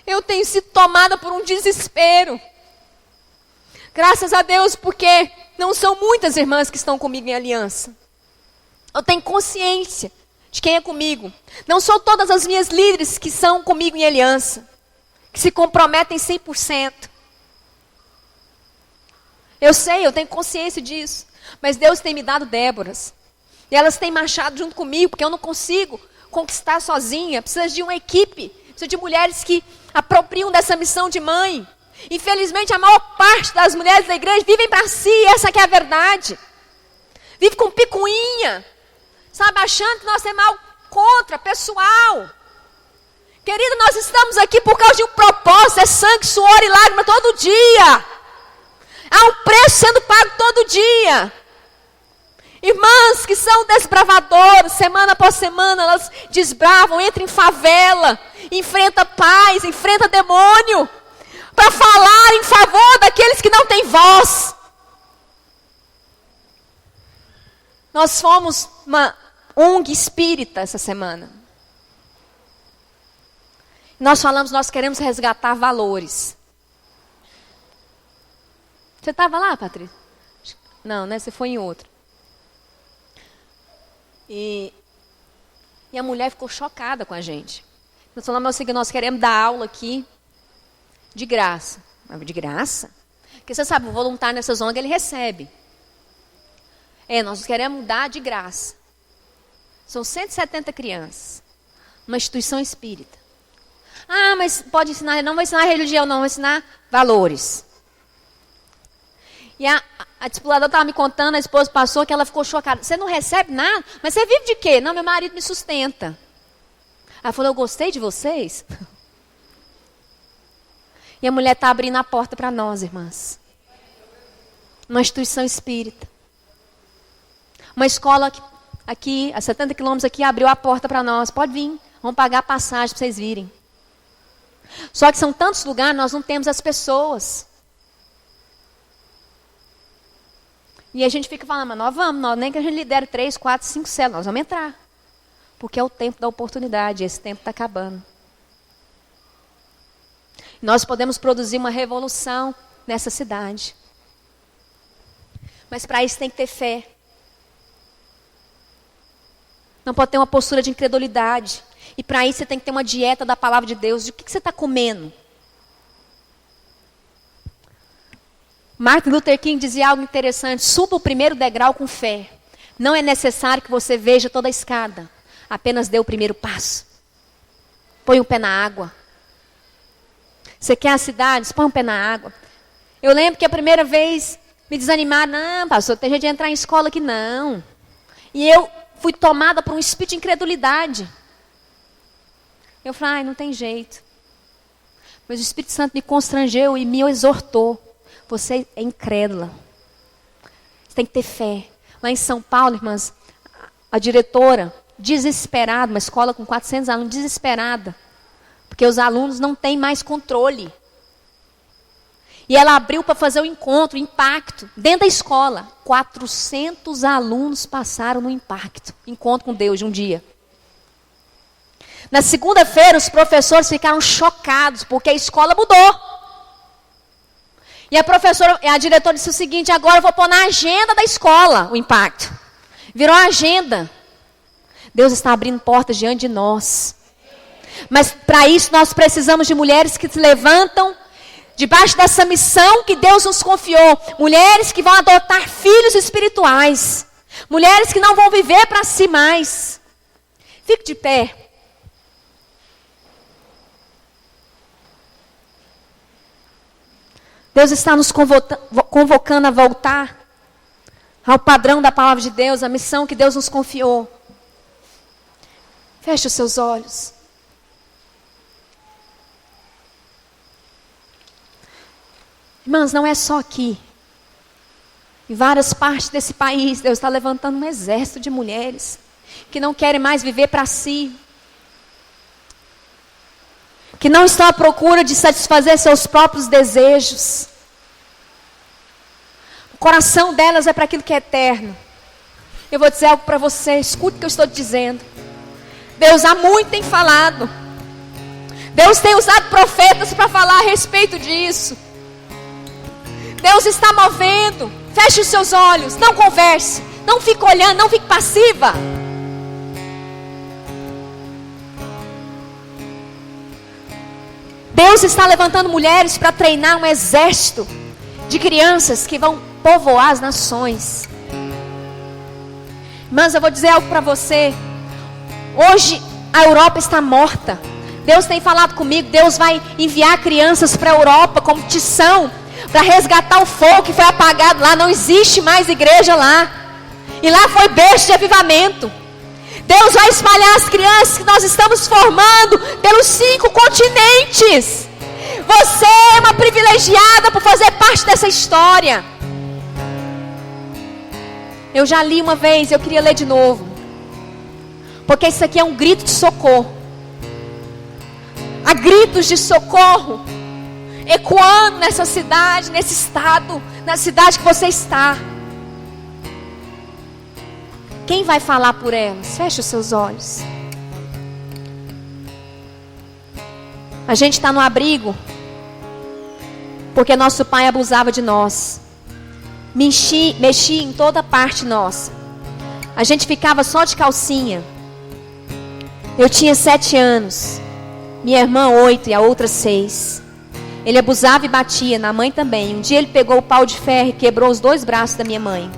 Eu tenho sido tomada por um desespero. Graças a Deus, porque não são muitas irmãs que estão comigo em aliança. Eu tenho consciência de quem é comigo. Não são todas as minhas líderes que são comigo em aliança, que se comprometem 100%. Eu sei, eu tenho consciência disso. Mas Deus tem me dado Déboras. E elas têm marchado junto comigo, porque eu não consigo conquistar sozinha. Precisa de uma equipe. Precisa de mulheres que apropriam dessa missão de mãe. Infelizmente, a maior parte das mulheres da igreja vivem para si, essa que é a verdade. Vive com picuinha, sabe, achando que nós temos algo contra, pessoal. Querido, nós estamos aqui por causa de um propósito, é sangue, suor e lágrima todo dia. Há um preço sendo pago todo dia. Irmãs que são desbravadoras, semana após semana, elas desbravam, entram em favela, enfrentam paz, enfrentam demônio, para falar em favor daqueles que não têm voz. Nós fomos uma ONG espírita essa semana. Nós falamos, nós queremos resgatar valores. Você estava lá, Patrícia? Não, né? Você foi em outro. E a mulher ficou chocada com a gente. Nós falamos assim, que nós queremos dar aula aqui de graça. Mas de graça? Porque você sabe, o voluntário nessas ONG, ele recebe. Nós queremos dar de graça. São 170 crianças. Uma instituição espírita. Mas pode ensinar, não vai ensinar religião, não, vai ensinar valores. E a discipuladora estava me contando, a esposa passou, que ela ficou chocada. Você não recebe nada? Mas você vive de quê? Não, meu marido me sustenta. Ela falou, eu gostei de vocês. E a mulher está abrindo a porta para nós, irmãs. Uma instituição espírita. Uma escola aqui, a 70 quilômetros aqui, abriu a porta para nós. Pode vir, vamos pagar a passagem para vocês virem. Só que são tantos lugares, nós não temos as pessoas. E a gente fica falando, mas nós vamos, nem que a gente lidere 3, 4, 5 células, nós vamos entrar. Porque é o tempo da oportunidade, esse tempo está acabando. Nós podemos produzir uma revolução nessa cidade. Mas para isso tem que ter fé. Não pode ter uma postura de incredulidade. E para isso você tem que ter uma dieta da palavra de Deus. De que você está comendo? Martin Luther King dizia algo interessante. Suba o primeiro degrau com fé. Não é necessário que você veja toda a escada. Apenas dê o primeiro passo. Põe o pé na água. Você quer a cidade? Põe o pé na água. Eu lembro que a primeira vez me desanimaram. Não, pastor, tem jeito de entrar em escola aqui, não. E eu fui tomada por um espírito de incredulidade. Eu falei, não tem jeito. Mas o Espírito Santo me constrangeu e me exortou. Você é incrédula. Você tem que ter fé. Lá em São Paulo, irmãs, a diretora, desesperada, uma escola com 400 alunos, desesperada. Porque os alunos não têm mais controle. E ela abriu para fazer o encontro, o impacto, dentro da escola. 400 alunos passaram no impacto. Encontro com Deus de um dia. Na segunda-feira, os professores ficaram chocados, porque a escola mudou. E a diretora disse o seguinte: agora eu vou pôr na agenda da escola o impacto. Virou a agenda. Deus está abrindo portas diante de nós. Mas para isso nós precisamos de mulheres que se levantam debaixo dessa missão que Deus nos confiou. Mulheres que vão adotar filhos espirituais. Mulheres que não vão viver para si mais. Fique de pé. Deus está nos convocando a voltar ao padrão da palavra de Deus, a missão que Deus nos confiou. Feche os seus olhos. Irmãs, não é só aqui. Em várias partes desse país, Deus está levantando um exército de mulheres que não querem mais viver para si. Que não estão à procura de satisfazer seus próprios desejos. O coração delas é para aquilo que é eterno. Eu vou dizer algo para você, escute o que eu estou te dizendo. Deus há muito tem falado. Deus tem usado profetas para falar a respeito disso. Deus está movendo. Feche os seus olhos, não converse. Não fique olhando, não fique passiva. Deus está levantando mulheres para treinar um exército de crianças que vão povoar as nações. Mas eu vou dizer algo para você. Hoje a Europa está morta. Deus tem falado comigo. Deus vai enviar crianças para a Europa como tição, para resgatar o fogo que foi apagado lá. Não existe mais igreja lá. E lá foi berço de avivamento. Deus vai espalhar as crianças que nós estamos formando pelos 5 continentes. Você é uma privilegiada por fazer parte dessa história. Eu já li uma vez, eu queria ler de novo. Porque isso aqui é um grito de socorro. Há gritos de socorro ecoando nessa cidade, nesse estado, na cidade que você está. Quem vai falar por elas? Feche os seus olhos. A gente está no abrigo porque nosso pai abusava de nós. Mexia em toda parte nossa. A gente ficava só de calcinha. Eu tinha 7 anos. Minha irmã 8 e a outra 6. Ele abusava e batia, na mãe também. Um dia ele pegou o pau de ferro e quebrou os 2 braços da minha mãe.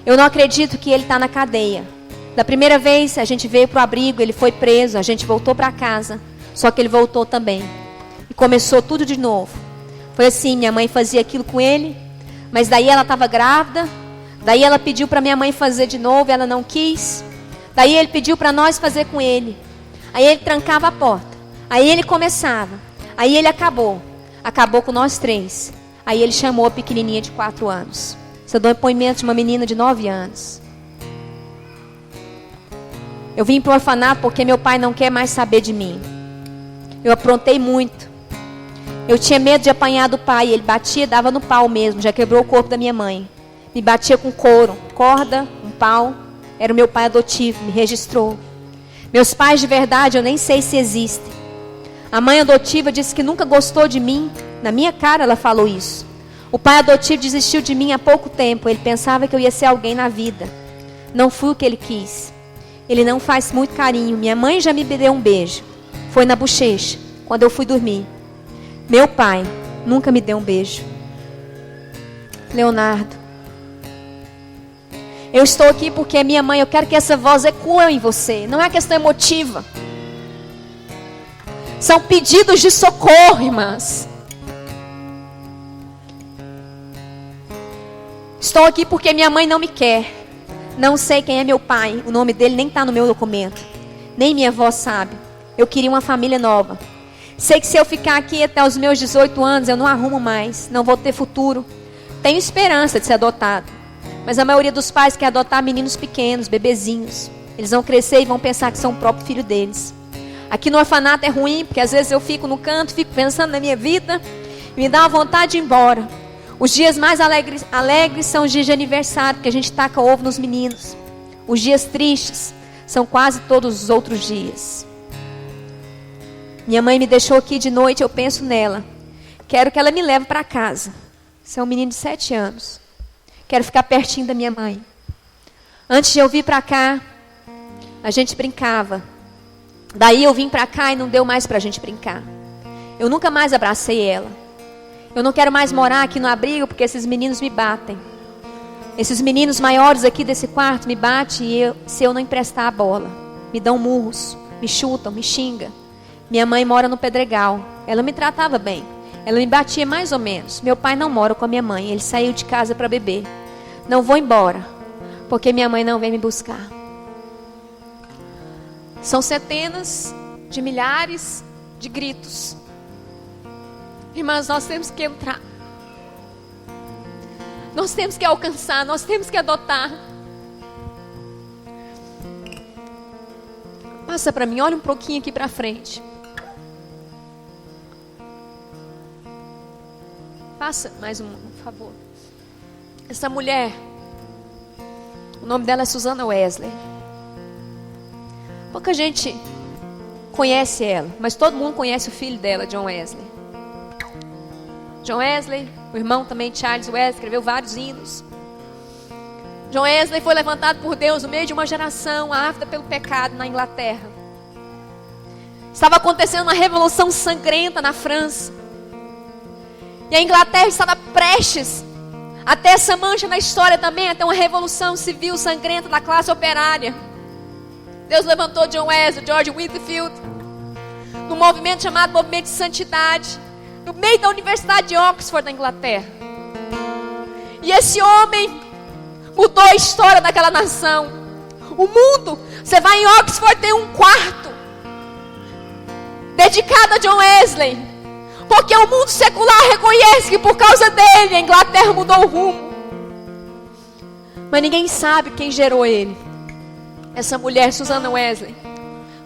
Eu não acredito que ele está na cadeia. Da primeira vez a gente veio para o abrigo, ele foi preso, a gente voltou para casa. Só que ele voltou também. E começou tudo de novo. Foi assim, minha mãe fazia aquilo com ele. Mas daí ela estava grávida. Daí ela pediu para minha mãe fazer de novo, ela não quis. Daí ele pediu para nós fazer com ele. Aí ele trancava a porta. Aí ele começava. Aí ele acabou. Acabou com nós 3. Aí ele chamou a pequenininha de 4 anos. Isso é o depoimento de uma menina de 9 anos. Eu vim para o orfanato porque meu pai não quer mais saber de mim. Eu aprontei muito. Eu tinha medo de apanhar do pai. Ele batia, dava no pau mesmo. Já quebrou o corpo da minha mãe. Me batia com couro, corda, um pau. Era o meu pai adotivo, me registrou. Meus pais de verdade eu nem sei se existem. A mãe adotiva disse que nunca gostou de mim. Na minha cara ela falou isso. O pai adotivo desistiu de mim há pouco tempo. Ele pensava que eu ia ser alguém na vida. Não fui o que ele quis. Ele não faz muito carinho. Minha mãe já me deu um beijo. Foi na bochecha, quando eu fui dormir. Meu pai nunca me deu um beijo. Leonardo, eu estou aqui porque minha mãe, eu quero que essa voz ecoe em você. Não é questão emotiva. São pedidos de socorro, irmãs. Estou aqui porque minha mãe não me quer. Não sei quem é meu pai. O nome dele nem está no meu documento. Nem minha avó sabe. Eu queria uma família nova. Sei que se eu ficar aqui até os meus 18 anos, eu não arrumo mais. Não vou ter futuro. Tenho esperança de ser adotado. Mas a maioria dos pais quer adotar meninos pequenos, bebezinhos. Eles vão crescer e vão pensar que são o próprio filho deles. Aqui no orfanato é ruim, porque às vezes eu fico no canto, fico pensando na minha vida. E me dá uma vontade de ir embora. Os dias mais alegres são os dias de aniversário, porque a gente taca ovo nos meninos. Os dias tristes são quase todos os outros dias. Minha mãe me deixou aqui de noite, eu penso nela. Quero que ela me leve para casa. Você é um menino de 7 anos. Quero ficar pertinho da minha mãe. Antes de eu vir para cá, a gente brincava. Daí eu vim para cá e não deu mais para a gente brincar. Eu nunca mais abracei ela. Eu não quero mais morar aqui no abrigo porque esses meninos me batem. Esses meninos maiores aqui desse quarto me batem se eu não emprestar a bola. Me dão murros, me chutam, me xingam. Minha mãe mora no Pedregal. Ela me tratava bem. Ela me batia mais ou menos. Meu pai não mora com a minha mãe. Ele saiu de casa para beber. Não vou embora, porque minha mãe não vem me buscar. São centenas de milhares de gritos. Irmãs, nós temos que entrar. Nós temos que alcançar, nós temos que adotar. Passa para mim, olha um pouquinho aqui para frente. Passa mais um, por favor. Essa mulher, o nome dela é Susana Wesley. Pouca gente conhece ela, mas todo mundo conhece o filho dela, John Wesley. John Wesley, o irmão também, Charles Wesley, escreveu vários hinos. John Wesley foi levantado por Deus no meio de uma geração ávida pelo pecado na Inglaterra. Estava acontecendo uma revolução sangrenta na França. E a Inglaterra estava prestes a ter essa mancha na história também, a ter uma revolução civil sangrenta da classe operária. Deus levantou John Wesley, George Whitefield, num movimento chamado Movimento de Santidade, no meio da Universidade de Oxford, da Inglaterra. E esse homem mudou a história daquela nação. O mundo, você vai em Oxford, tem um quarto dedicado a John Wesley, porque o mundo secular reconhece que por causa dele a Inglaterra mudou o rumo. Mas ninguém sabe quem gerou ele. Essa mulher, Susana Wesley,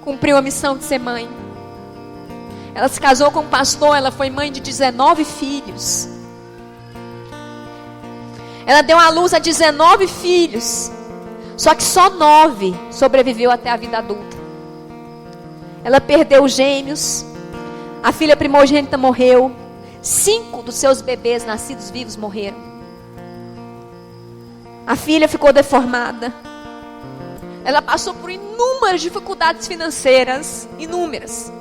cumpriu a missão de ser mãe. Ela se casou com um pastor, ela foi mãe de 19 filhos. Ela deu à luz a 19 filhos. Só que só 9 sobreviveu até a vida adulta. Ela perdeu gêmeos. A filha primogênita morreu. 5 dos seus bebês nascidos vivos morreram. A filha ficou deformada. Ela passou por inúmeras dificuldades financeiras. Inúmeras.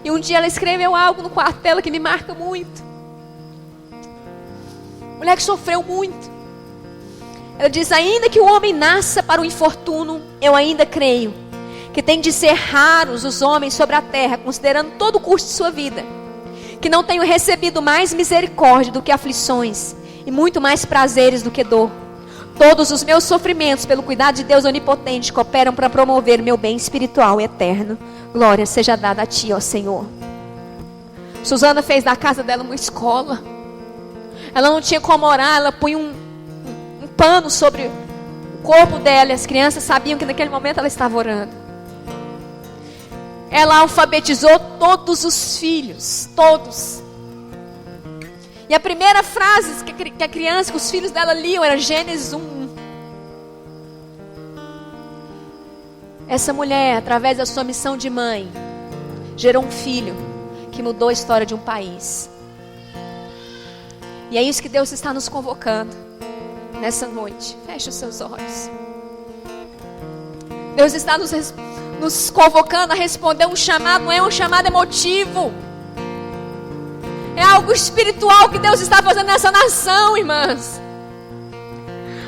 E um dia ela escreveu algo no quarto dela que me marca muito. Mulher que sofreu muito. Ela diz: ainda que o homem nasça para o infortúnio, eu ainda creio que tem de ser raros os homens sobre a terra, considerando todo o curso de sua vida, que não tenham recebido mais misericórdia do que aflições, e muito mais prazeres do que dor. Todos os meus sofrimentos, pelo cuidado de Deus onipotente, cooperam para promover meu bem espiritual e eterno. Glória seja dada a ti, ó Senhor. Susana fez da casa dela uma escola. Ela não tinha como orar, ela punha um pano sobre o corpo dela, e as crianças sabiam que naquele momento ela estava orando. Ela alfabetizou todos os filhos, todos. E a primeira frase que a criança, que os filhos dela liam, era Gênesis 1:1. Essa mulher, através da sua missão de mãe, gerou um filho que mudou a história de um país. E é isso que Deus está nos convocando nessa noite. Feche os seus olhos. Deus está nos convocando a responder um chamado. Não é um chamado emotivo. É algo espiritual que Deus está fazendo nessa nação, irmãs.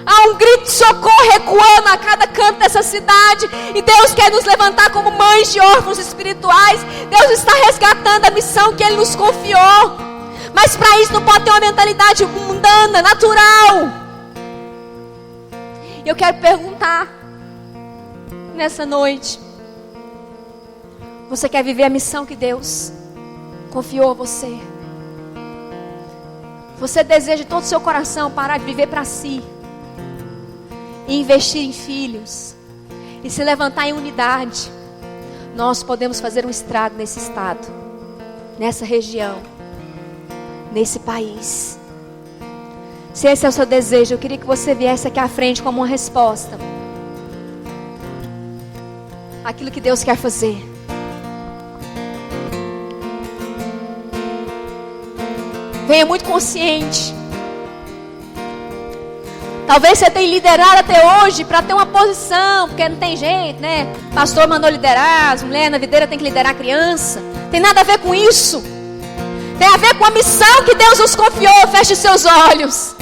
Há um grito de socorro ecoando a cada canto dessa cidade. E Deus quer nos levantar como mães de órfãos espirituais. Deus está resgatando a missão que Ele nos confiou. Mas para isso não pode ter uma mentalidade mundana, natural. E eu quero perguntar nessa noite: você quer viver a missão que Deus confiou a você? Você deseja de todo o seu coração parar de viver para si e investir em filhos e se levantar em unidade? Nós podemos fazer um estrago nesse estado, nessa região, nesse país. Se esse é o seu desejo, eu queria que você viesse aqui à frente como uma resposta àquilo que Deus quer fazer. Venha muito consciente. Talvez você tenha liderado até hoje para ter uma posição, porque não tem jeito, né? O pastor mandou liderar, as mulheres na videira têm que liderar a criança. Tem nada a ver com isso. Tem a ver com a missão que Deus nos confiou. Feche seus olhos.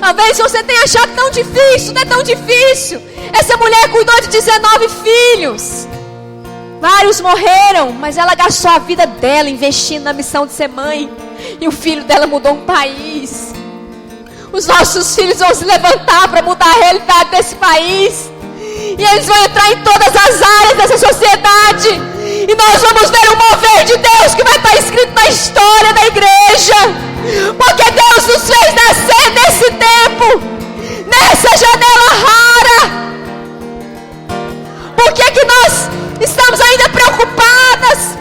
Talvez você tenha achado tão difícil, não é tão difícil. Essa mulher cuidou de 19 filhos. Vários morreram, mas ela gastou a vida dela investindo na missão de ser mãe. E o filho dela mudou um país. Os nossos filhos vão se levantar para mudar a realidade desse país. E eles vão entrar em todas as áreas dessa sociedade. E nós vamos ver o mover de Deus que vai estar escrito na história da igreja. Porque Deus nos fez nascer nesse tempo, nessa janela rara. Por que nós estamos ainda preocupadas,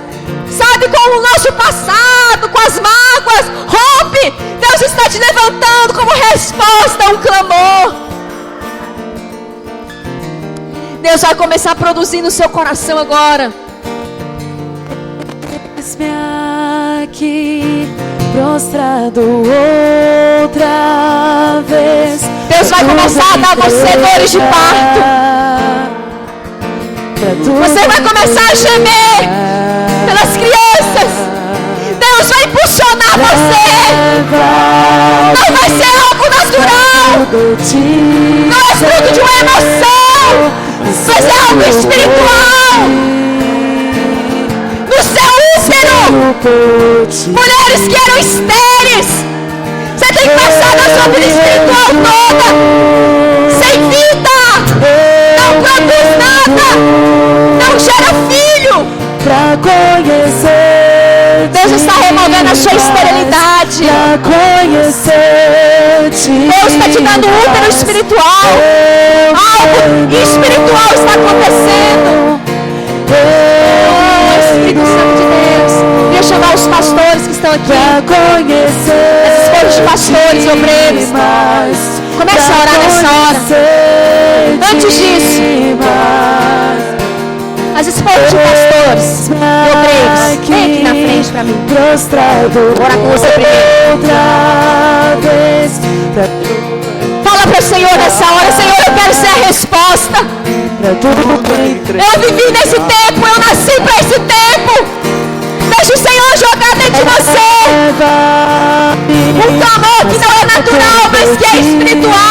sabe, com o nosso passado, com as mágoas? Rompe! Deus está te levantando como resposta a um clamor. Deus vai começar a produzir no seu coração agora. Eis-me aqui, prostrado outra vez. Deus vai começar a dar a você dores de parto. Você vai começar a gemer pelas crianças. Deus vai impulsionar você. Não vai ser algo natural. Não é fruto de uma emoção, mas é algo espiritual. No seu útero, mulheres que eram estéreis, você tem que passar na sua vida espiritual toda sem vida. Não produz nada, não gera filho. Pra conhecer, Deus está removendo a sua esterilidade. pra conhecer-te. Deus está te dando útero espiritual. Algo espiritual está acontecendo. Oh, Espírito Santo de Deus. Queria chamar os pastores que estão aqui. Pra conhecer, Esses povos de pastores, obreiros. Comece a orar nessa hora. Antes disso, as esposas de pastores e obreiros, vem aqui na frente para mim. Ora com você primeiro. Fala para o Senhor nessa hora: Senhor, eu quero ser a resposta. Eu vivi nesse tempo, eu nasci para esse tempo. Deixa o Senhor jogar dentro de você um clamor que não é natural, mas que é espiritual.